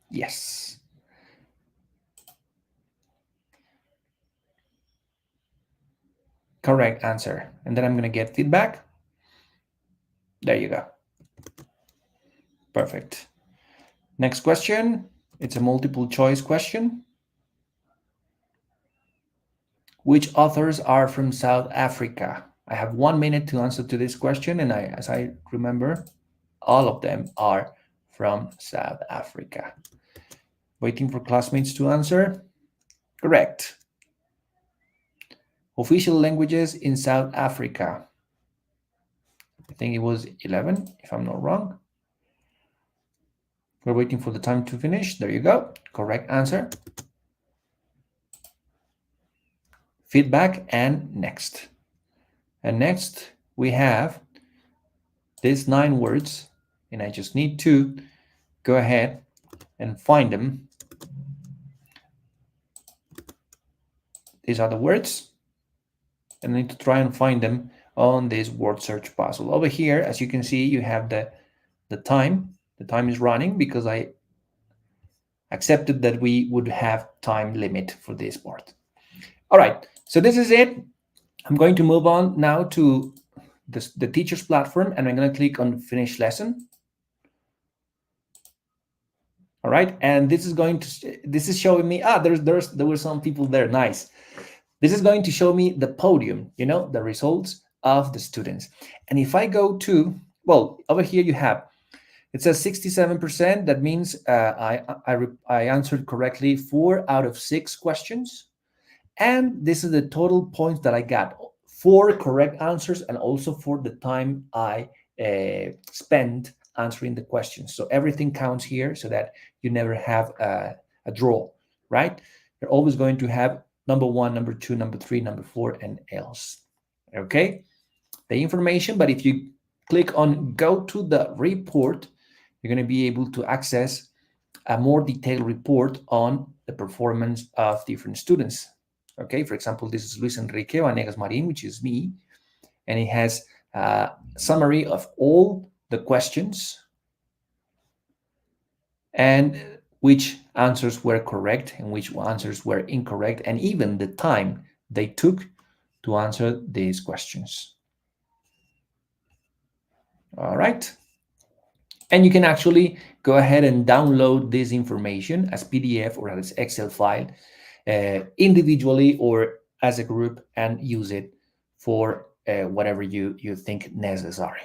Speaker 1: Yes. Correct answer. And then I'm going to get feedback. There you go. Perfect. Next question. It's a multiple choice question. Which authors are from South Africa? I have 1 minute to answer to this question, and as I remember, all of them are from South Africa. Waiting for classmates to answer. Correct. Official languages in South Africa. I think it was 11, if I'm not wrong. We're waiting for the time to finish. There you go. Correct answer. Feedback and next. And next we have these 9 words, and I just need to go ahead and find them. These are the words, and I need to try and find them on this word search puzzle. Over here, as you can see, you have the time. The time is running because I accepted that we would have time limit for this part. All right, so this is it. I'm going to move on now to the teachers platform, and I'm going to click on finish lesson. All right, and this is showing me, there were some people there. Nice. This is going to show me the podium, the results of the students. And if I go to, well, over here you have, it says 67%. That means I answered correctly 4 out of 6 questions. And this is the total points that I got. 4 correct answers, and also for the time I spent answering the questions. So everything counts here, so that you never have a draw, right? You're always going to have number 1, number 2, number 3, number 4, and else. Okay? The information, but if you click on go to the report, you're going to be able to access a more detailed report on the performance of different students. Okay, for example, this is Luis Enrique Vanegas Marin, which is me, and it has a summary of all the questions and which answers were correct and which answers were incorrect, and even the time they took to answer these questions. All right. And you can actually go ahead and download this information as PDF or as Excel file individually or as a group, and use it for whatever you think necessary.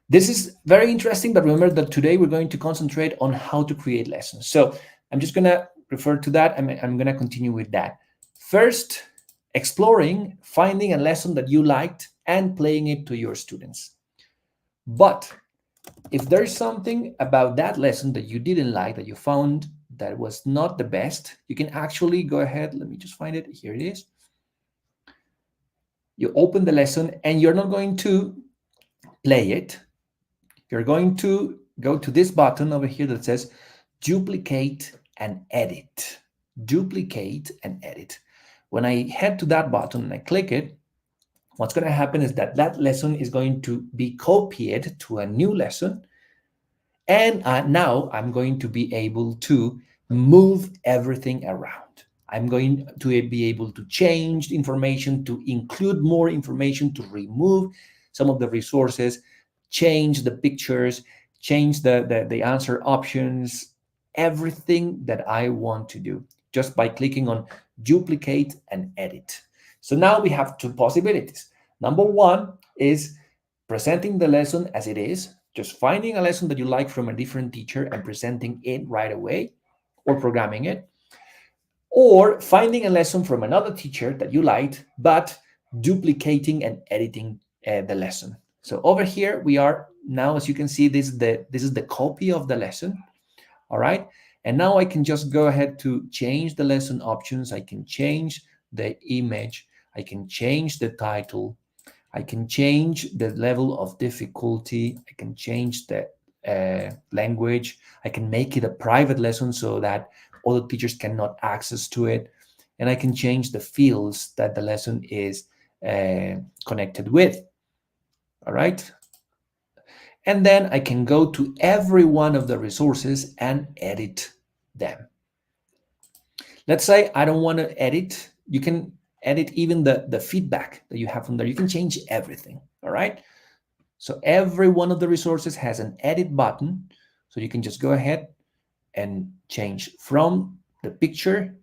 Speaker 1: This is very interesting, but remember that today we're going to concentrate on how to create lessons. So I'm just going to refer to that, and I'm going to continue with that. First, exploring, finding a lesson that you liked and playing it to your students. But if there's something about that lesson that you didn't like, that you found that was not the best, you can actually go ahead. Let me just find it. Here it is. You open the lesson and you're not going to play it. You're going to go to this button over here that says duplicate and edit. Duplicate and edit. When I head to that button and I click it, what's going to happen is that that lesson is going to be copied to a new lesson. And now I'm going to be able to move everything around. I'm going to be able to change the information, to include more information, to remove some of the resources, change the pictures, change the answer options, everything that I want to do just by clicking on duplicate and edit. So now we have two possibilities. Number one is presenting the lesson as it is, just finding a lesson that you like from a different teacher and presenting it right away, or programming it, or finding a lesson from another teacher that you liked, but duplicating and editing the lesson. So over here we are now, as you can see, this is the copy of the lesson. All right. And now I can just go ahead to change the lesson options. I can change the image. I can change the title. I can change the level of difficulty. I can change the language. I can make it a private lesson so that other teachers cannot access to it. And I can change the fields that the lesson is connected with. All right. And then I can go to every one of the resources and edit them. Let's say I don't want to edit. You can edit even the feedback that you have from there. You can change everything. All right. So every one of the resources has an edit button. So you can just go ahead and change from the picture,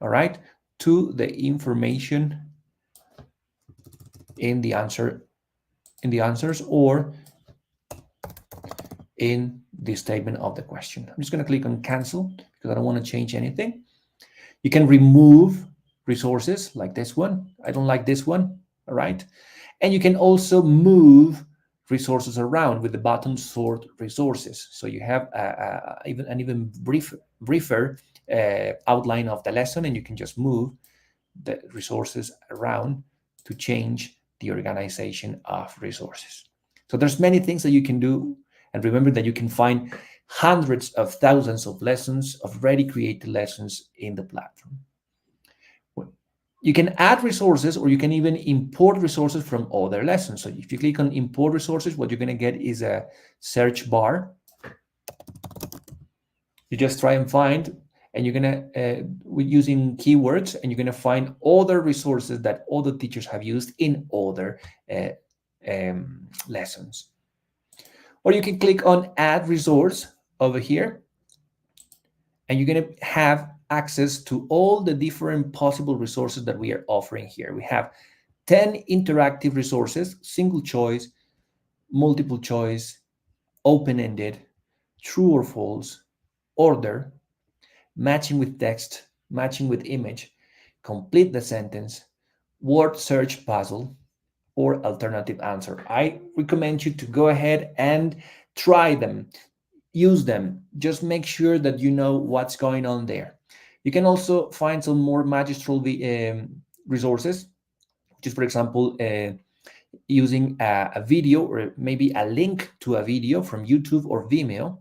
Speaker 1: all right, to the information in the answers, or in the statement of the question. I'm just going to click on cancel because I don't want to change anything. You can remove resources like this one. I don't like this one. All right. And you can also move resources around with the button sort resources. So you have an even briefer outline of the lesson, and you can just move the resources around to change the organization of resources. So there's many things that you can do. And remember that you can find hundreds of thousands of lessons, of ready created lessons in the platform. You can add resources, or you can even import resources from other lessons. So if you click on import resources, what you're going to get is a search bar. You just try and find, and you're going to, using keywords, and you're going to find other resources that other teachers have used in other lessons. Or you can click on add resource over here, and you're going to have access to all the different possible resources that we are offering here. We have 10 interactive resources: single choice, multiple choice, open-ended, true or false, order, matching with text, matching with image, complete the sentence, word search puzzle, or alternative answer. I recommend you to go ahead and try them, use them. Just make sure that you know what's going on there. You can also find some more magistral resources, which is, for example, using a video, or maybe a link to a video from YouTube or Vimeo.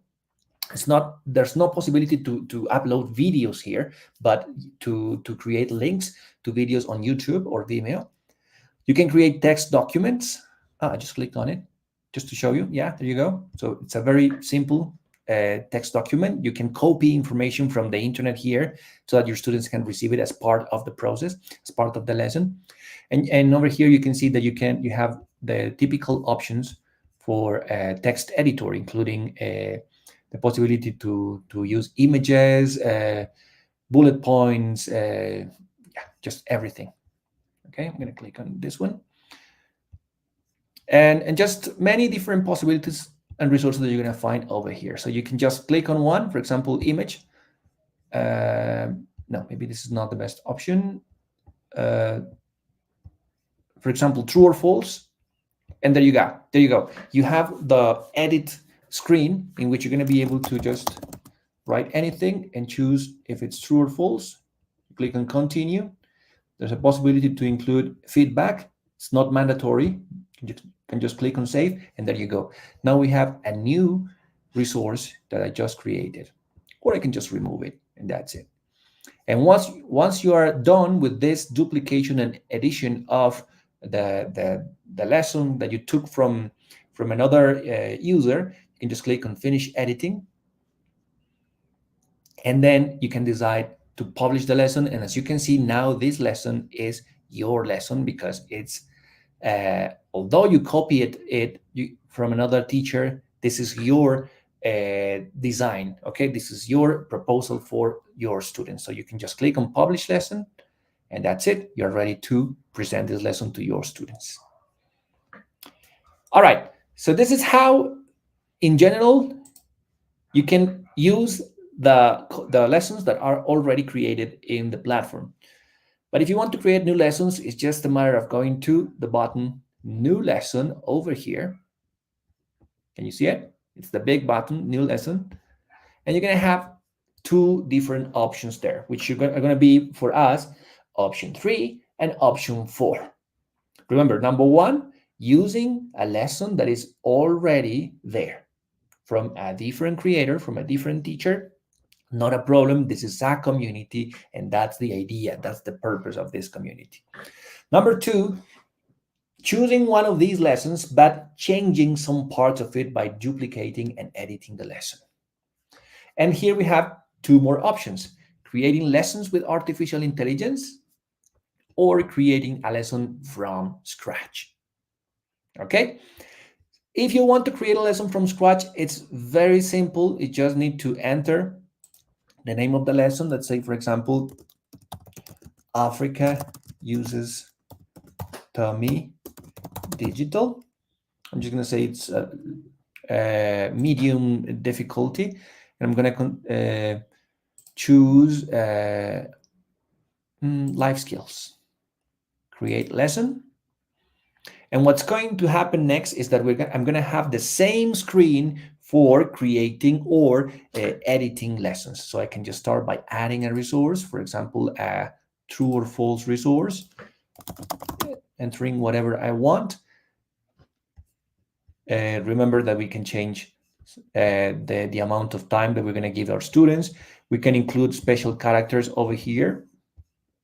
Speaker 1: There's no possibility to upload videos here, but to create links to videos on YouTube or Vimeo. You can create text documents. I just clicked on it just to show you. Yeah, there you go. So it's a very simple text document. You can copy information from the internet here so that your students can receive it as part of the process, as part of the lesson. And over here, you can see that you have the typical options for a text editor, including the possibility to use images, bullet points, yeah, just everything. Okay, I'm going to click on this one. And just many different possibilities and resources that you're going to find over here. So you can just click on one, for example, image. No, maybe this is not the best option. For example, true or false. And there you go. There you go. You have the edit screen in which you're going to be able to just write anything and choose if it's true or false. Click on continue. There's a possibility to include feedback. It's not mandatory. You can just click on save, and there you go. Now we have a new resource that I just created, or I can just remove it, and that's it. And once you are done with this duplication and addition of the lesson that you took from another user, you can just click on finish editing, and then you can decide to publish the lesson. And as you can see now, this lesson is your lesson because it's although you copy it from another teacher, this is your design. Okay, this is your proposal for your students. So you can just click on publish lesson, and that's it. You're ready to present this lesson to your students. All right. So this is how, in general, you can use the lessons that are already created in the platform. But if you want to create new lessons, it's just a matter of going to the button New Lesson over here. Can you see it? It's the big button, New Lesson. And you're going to have two different options there, which are going to be for us option 3 and option 4. Remember, number 1, using a lesson that is already there from a different creator, from a different teacher. Not a problem. This is a community, and that's the idea. That's the purpose of this community. Number 2, choosing one of these lessons, but changing some parts of it by duplicating and editing the lesson. And here we have two more options: creating lessons with artificial intelligence or creating a lesson from scratch. Okay? If you want to create a lesson from scratch, it's very simple. You just need to enter the name of the lesson. Let's say, for example, Africa uses TOMi Digital. I'm just going to say it's medium difficulty. And I'm going to choose life skills. Create lesson. And what's going to happen next is that I'm going to have the same screen for creating or editing lessons. So I can just start by adding a resource, for example, a true or false resource, entering whatever I want. Remember that we can change the amount of time that we're going to give our students. We can include special characters over here.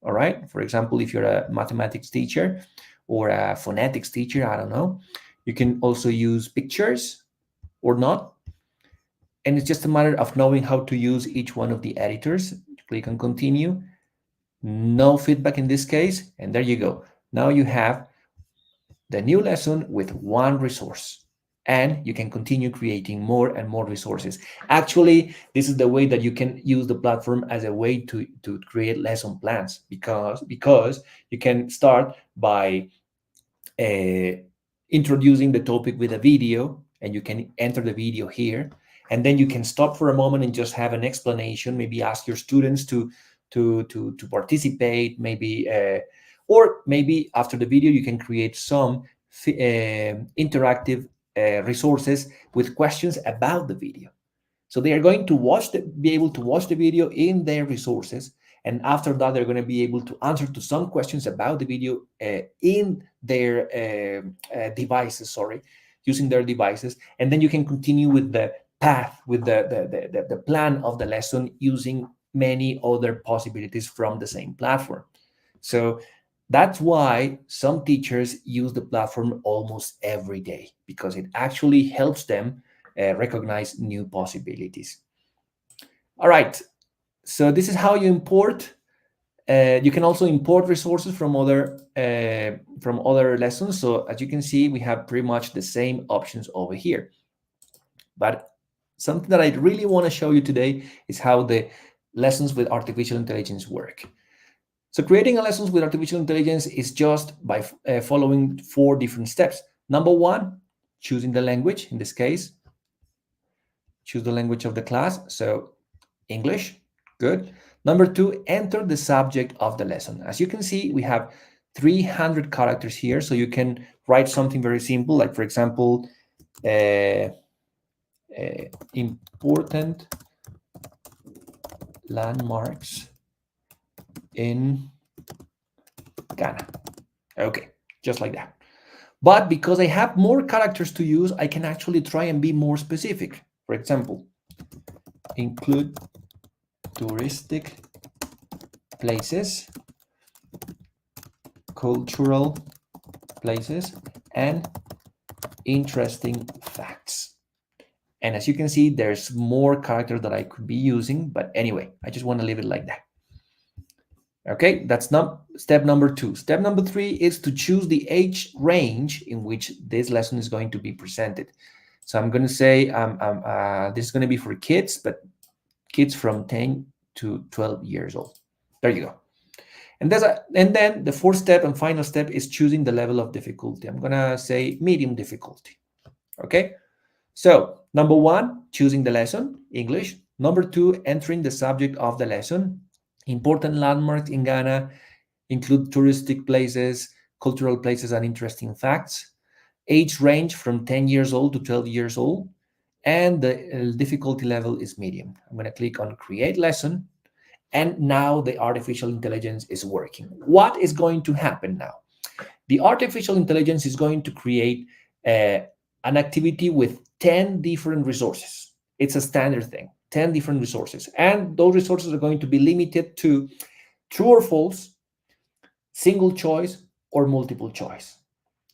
Speaker 1: All right. For example, if you're a mathematics teacher or a phonetics teacher, I don't know, you can also use pictures or not. And it's just a matter of knowing how to use each one of the editors. Click on continue. No feedback in this case. And there you go. Now you have the new lesson with one resource, and you can continue creating more and more resources. Actually, this is the way that you can use the platform as a way to create lesson plans, because you can start by introducing the topic with a video, and you can enter the video here, and then you can stop for a moment and just have an explanation, maybe ask your students to participate, maybe or maybe after the video you can create some interactive resources with questions about the video. So they are going to be able to watch the video in their resources, and after that they're going to be able to answer to some questions about the video in their devices, using their devices, and then you can continue with the path, with the plan of the lesson, using many other possibilities from the same platform. So that's why some teachers use the platform almost every day, because it actually helps them recognize new possibilities. All right, so this is how you import. You can also import resources from other lessons. So as you can see, we have pretty much the same options over here. But something that I really want to show you today is how the lessons with artificial intelligence work. So creating a lessons with artificial intelligence is just by following 4 different steps. Number 1, choosing the language. In this case, choose the language of the class. So English, good. Number 2, enter the subject of the lesson. As you can see, we have 300 characters here. So you can write something very simple, like, for example, important landmarks in Ghana. Okay, just like that. But because I have more characters to use, I can actually try and be more specific. For example, include touristic places, cultural places, and interesting facts. And as you can see, there's more characters that I could be using, but anyway, I just want to leave it like that. Okay, that's not step number 2. Step number 3 is to choose the age range in which this lesson is going to be presented. So I'm going to say this is going to be for kids, but kids from 10 to 12 years old. There you go. And then the fourth step and final step is choosing the level of difficulty. I'm going to say medium difficulty. Okay. So number 1, choosing the lesson, English. Number 2, entering the subject of the lesson. Important landmarks in Ghana include touristic places, cultural places, and interesting facts. Age range from 10 years old to 12 years old. And the difficulty level is medium. I'm going to click on create lesson. And now the artificial intelligence is working. What is going to happen now? The artificial intelligence is going to create an activity with 10 different resources. It's a standard thing, 10 different resources. And those resources are going to be limited to true or false, single choice, or multiple choice.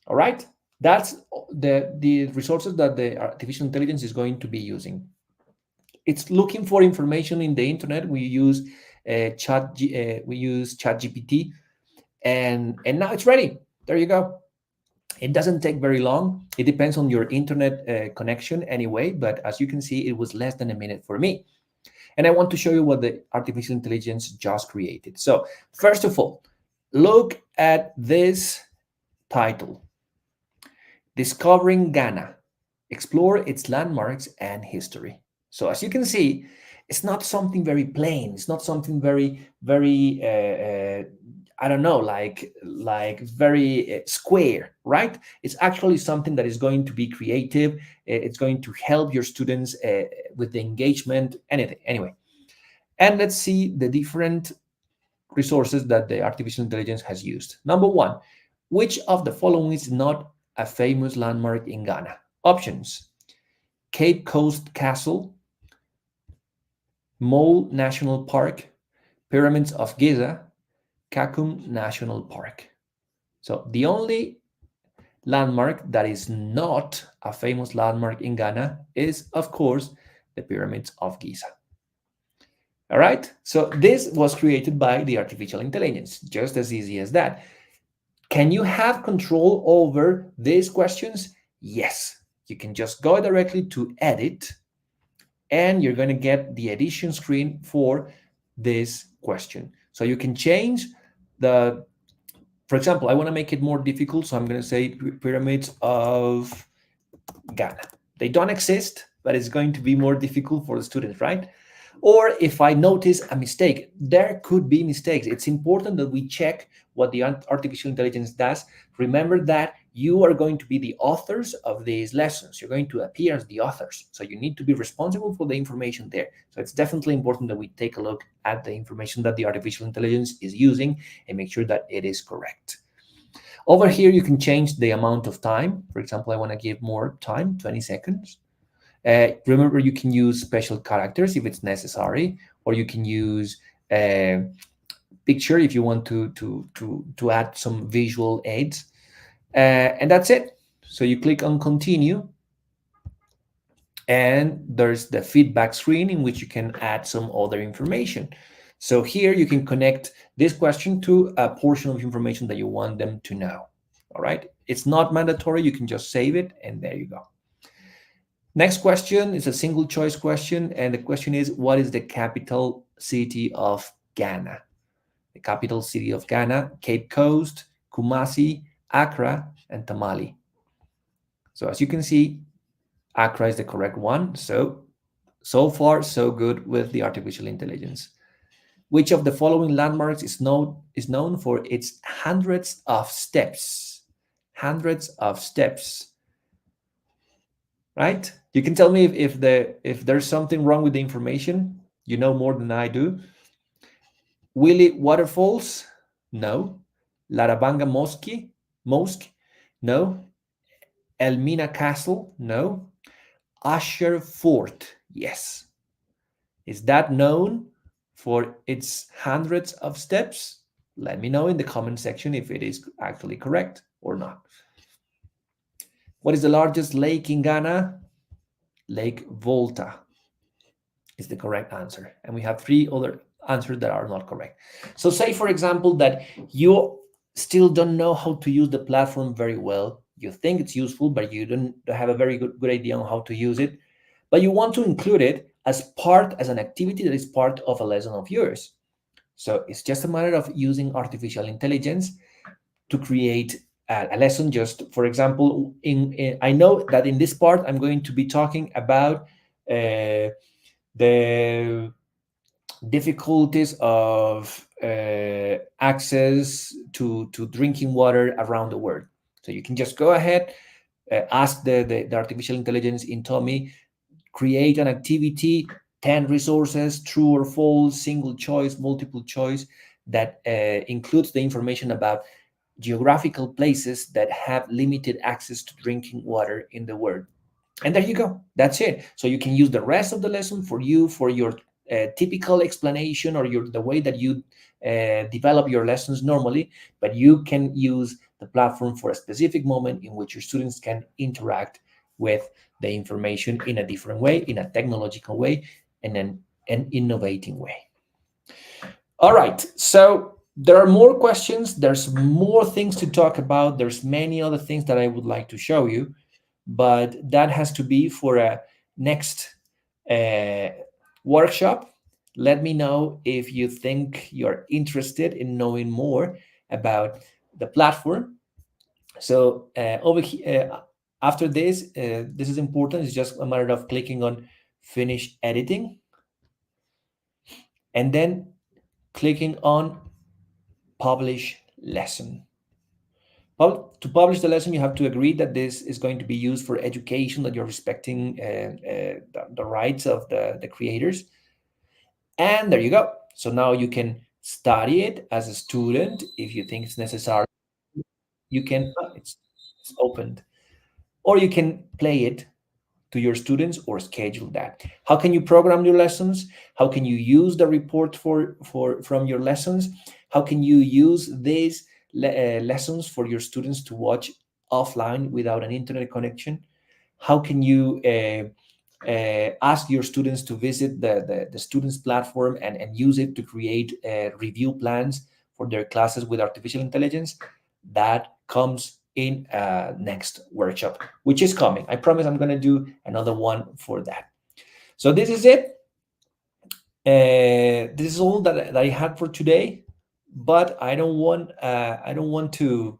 Speaker 1: All right? That's the resources that the artificial intelligence is going to be using. It's looking for information in the internet. We use ChatGPT, and now it's ready. There you go. It doesn't take very long. It depends on your internet connection anyway, but as you can see, it was less than a minute for me. And I want to show you what the artificial intelligence just created. So first of all, look at this title, Discovering Ghana, Explore its Landmarks and History. So as you can see, it's not something very plain. It's not something very I don't know, like very square, right? It's actually something that is going to be creative. It's going to help your students with the engagement, anything. Anyway, and let's see the different resources that the artificial intelligence has used. Number 1, which of the following is not a famous landmark in Ghana? Options: Cape Coast Castle, Mole National Park, Pyramids of Giza, Kakum National Park. So the only landmark that is not a famous landmark in Ghana is, of course, the Pyramids of Giza. All right, so this was created by the artificial intelligence, just as easy as that. Can you have control over these questions? Yes, you can just go directly to edit, and you're going to get the edition screen for this question. So you can change the, for example, I want to make it more difficult, so I'm going to say Pyramids of Ghana. They don't exist, but it's going to be more difficult for the students, right? Or if I notice a mistake, there could be mistakes. It's important that we check what the artificial intelligence does. Remember that you are going to be the authors of these lessons. You're going to appear as the authors. So you need to be responsible for the information there. So it's definitely important that we take a look at the information that the artificial intelligence is using and make sure that it is correct. Over here, you can change the amount of time. For example, I want to give more time, 20 seconds. Remember, you can use special characters if it's necessary, or you can use a picture if you want to add some visual aids. And that's it. So you click on continue, and there's the feedback screen in which you can add some other information. So here you can connect this question to a portion of information that you want them to know. All right. It's not mandatory. You can just save it, and there you go. Next question is a single choice question, and the question is, what is the capital city of Ghana? The capital city of Ghana: Cape Coast, Kumasi, Accra, and Tamale. So as you can see, Accra is the correct one. So far, so good with the artificial intelligence. Which of the following landmarks is known for its hundreds of steps? Hundreds of steps. Right? You can tell me if there's something wrong with the information. You know more than I do. Willie Waterfalls? No. Larabanga Mosque? No. Elmina Castle? No. Usher Fort? Yes. Is that known for its hundreds of steps? Let me know in the comment section if it is actually correct or not. What is the largest lake in Ghana? Lake Volta is the correct answer. And we have three other answers that are not correct. So say, for example, that you still don't know how to use the platform very well. You think it's useful, but you don't have a very good idea on how to use it. But you want to include it as an activity that is part of a lesson of yours. So it's just a matter of using artificial intelligence to create a lesson. Just for example, I know that in this part I'm going to be talking about the difficulties of access to drinking water around the world. So you can just go ahead, ask the artificial intelligence in TOMi, create an activity, 10 resources, true or false, single choice, multiple choice, that includes the information about geographical places that have limited access to drinking water in the world. And there you go. That's it. So you can use the rest of the lesson for you, for your typical explanation, or the way that you develop your lessons normally, but you can use the platform for a specific moment in which your students can interact with the information in a different way, in a technological way, and an innovating way. All right. So there are more questions. There's more things to talk about. There's many other things that I would like to show you, but that has to be for a next uh, workshop. Let me know if you think you're interested in knowing more about the platform. So over here, after this is important. It's just a matter of clicking on finish editing and then clicking on publish lesson. To publish the lesson, you have to agree that this is going to be used for education, that you're respecting the rights of the creators. And there you go. So now you can study it as a student if you think it's necessary. You can, it's opened. Or you can play it to your students or schedule that. How can you program your lessons? How can you use the report from your lessons? How can you use these lessons for your students to watch offline without an internet connection? How can you ask your students to visit the students platform and use it to create review plans for their classes with artificial intelligence? That comes in next workshop, which is coming. I promise I'm going to do another one for that. So this is it. This is all that I had for today, but I don't want to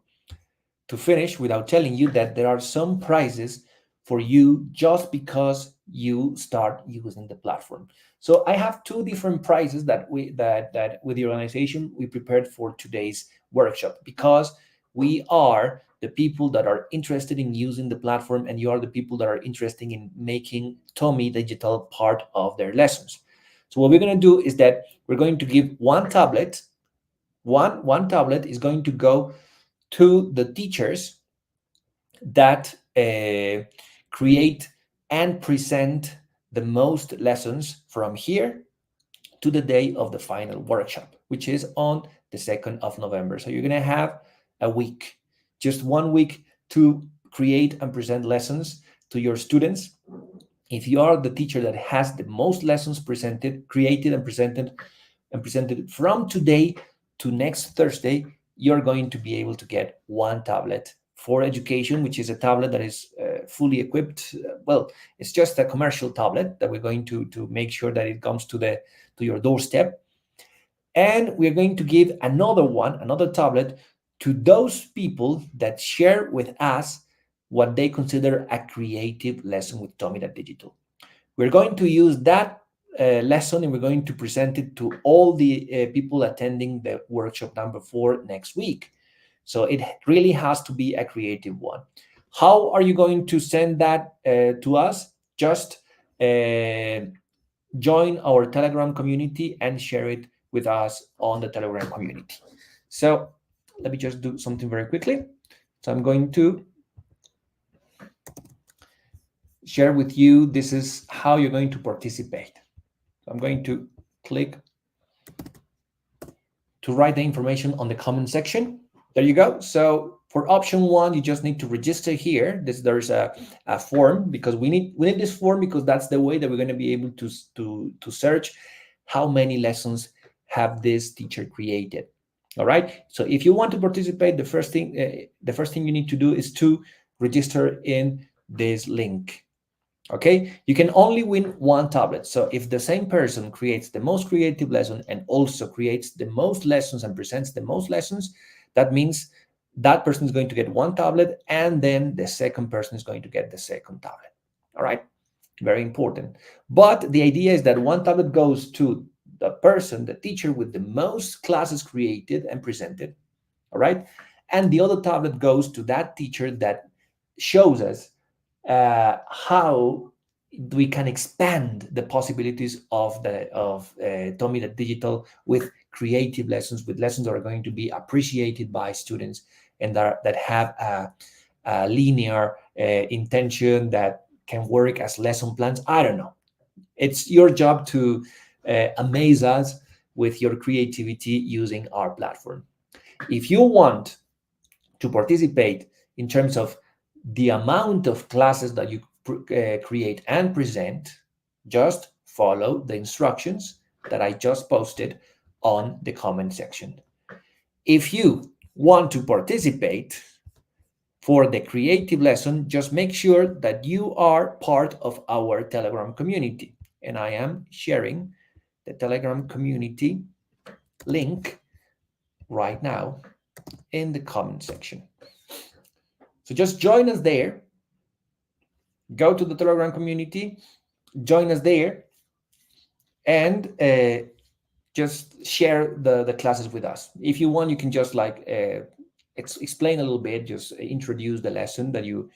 Speaker 1: finish without telling you that there are some prizes for you just because you start using the platform. So I have two different prizes that with the organization we prepared for today's workshop, because we are the people that are interested in using the platform, and you are the people that are interested in making TOMi Digital part of their lessons. So what we're going to do is that we're going to give one tablet. One tablet is going to go to the teachers that create and present the most lessons from here to the day of the final workshop, which is on the 2nd of November. So you're going to have a week, just 1 week, to create and present lessons to your students. If you are the teacher that has the most lessons created and presented from today to next Thursday, you're going to be able to get one tablet for education, which is a tablet that is fully equipped. Well, it's just a commercial tablet that we're going to make sure that it comes to your doorstep. And we're going to give another tablet, to those people that share with us what they consider a creative lesson with TOMi Digital. We're going to use that lesson, and we're going to present it to all the people attending the workshop number 4 next week. So it really has to be a creative one. How are you going to send that to us? Just join our Telegram community and share it with us on the Telegram community. So let me just do something very quickly. So I'm going to share with you, this is how you're going to participate. So I'm going to click to write the information on the comment section. There you go. So for option one, you just need to register here. There's a form, because we need this form, because that's the way that we're going to be able to search how many lessons have this teacher created. All right. So if you want to participate, the first thing you need to do is to register in this link. Okay, you can only win one tablet. So if the same person creates the most creative lesson and also creates the most lessons and presents the most lessons, that means that person is going to get one tablet, and then the second person is going to get the second tablet. All right, very important. But the idea is that one tablet goes to the person, the teacher, with the most classes created and presented. All right, and the other tablet goes to that teacher that shows us how we can expand the possibilities of TOMi Digital with creative lessons, with lessons that are going to be appreciated by students and that have a linear intention that can work as lesson plans. I don't know. It's your job to amaze us with your creativity using our platform. If you want to participate in terms of the amount of classes that you create and present, just follow the instructions that I just posted on the comment section. If you want to participate for the creative lesson, just make sure that you are part of our Telegram community. And I am sharing the Telegram community link right now in the comment section. So just join us there. Go to the Telegram community, join us there, and just share the classes with us. If you want, you can just like explain a little bit, just introduce the lesson that you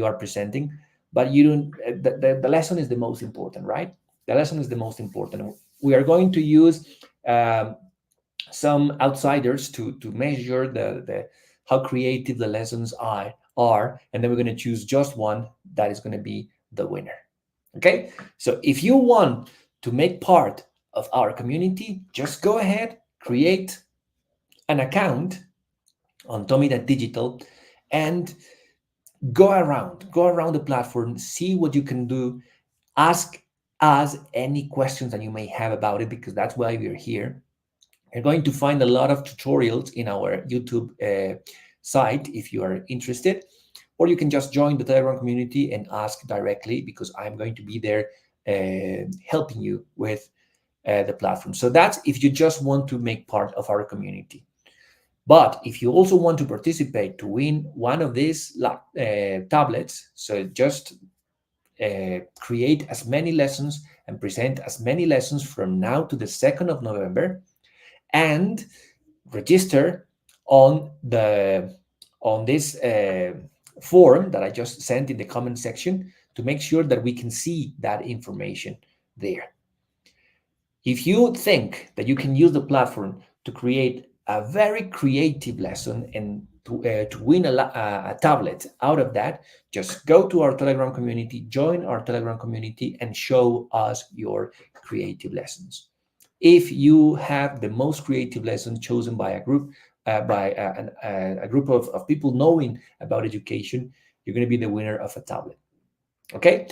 Speaker 1: are presenting. But you don't. The lesson is the most important, right? The lesson is the most important. We are going to use some outsiders to measure the how creative the lessons are, and then we're going to choose just one that is going to be the winner. Okay, so if you want to make part of our community, just go ahead, create an account on TOMi Digital, and go around the platform, see what you can do, ask us any questions that you may have about it, because that's why we're here. You're going to find a lot of tutorials in our YouTube site if you are interested, or you can just join the Telegram community and ask directly, because I'm going to be there helping you with the platform. So that's if you just want to make part of our community. But if you also want to participate to win one of these tablets, so just create as many lessons and present as many lessons from now to the 2nd of November, and register on this form that I just sent in the comment section, to make sure that we can see that information there. If you think that you can use the platform to create a very creative lesson and to win a tablet out of that, just go to our Telegram community, join our Telegram community, and show us your creative lessons. If you have the most creative lesson chosen by a group, by a group of people knowing about education, you're going to be the winner of a tablet. Okay,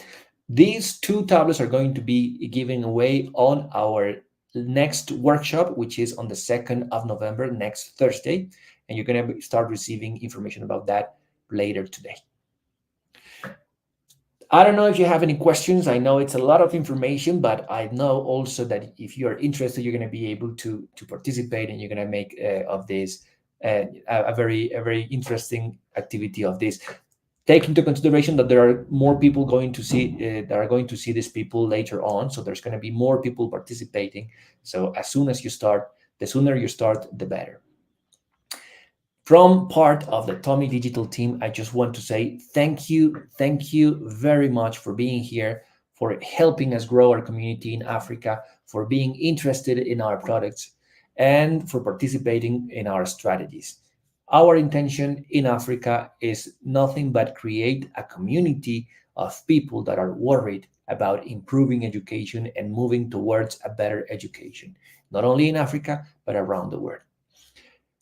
Speaker 1: these two tablets are going to be given away on our next workshop, which is on the 2nd of November, next Thursday, and you're going to start receiving information about that later today. I don't know if you have any questions. I know it's a lot of information, but I know also that if you're interested, you're going to be able to participate, and you're going to make of this a very interesting activity of this. Take into consideration that there are more people going to see that are going to see these people later on, so there's going to be more people participating. So as soon as you start, the sooner you start, the better. From part of the TOMi Digital team, I just want to say thank you very much for being here, for helping us grow our community in Africa, for being interested in our products, and for participating in our strategies. Our intention in Africa is nothing but create a community of people that are worried about improving education and moving towards a better education, not only in Africa, but around the world.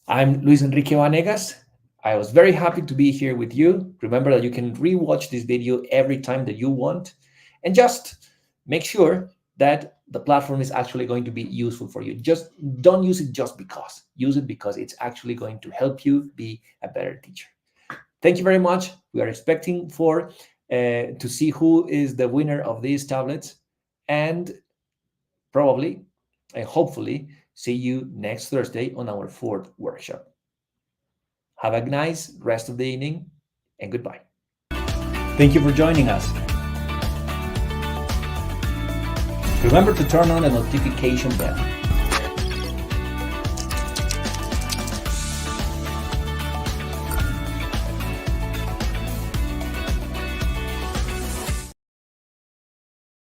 Speaker 1: I'm Luis Enrique Vanegas. I was very happy to be here with you. Remember that you can rewatch this video every time that you want. And just make sure that the platform is actually going to be useful for you. Just don't use it just because. Use it because it's actually going to help you be a better teacher. Thank you very much. We are expecting for to see who is the winner of these tablets, and probably and hopefully see you next Thursday on our fourth workshop. Have a nice rest of the evening and goodbye. Thank you for joining us. Remember to turn on the notification bell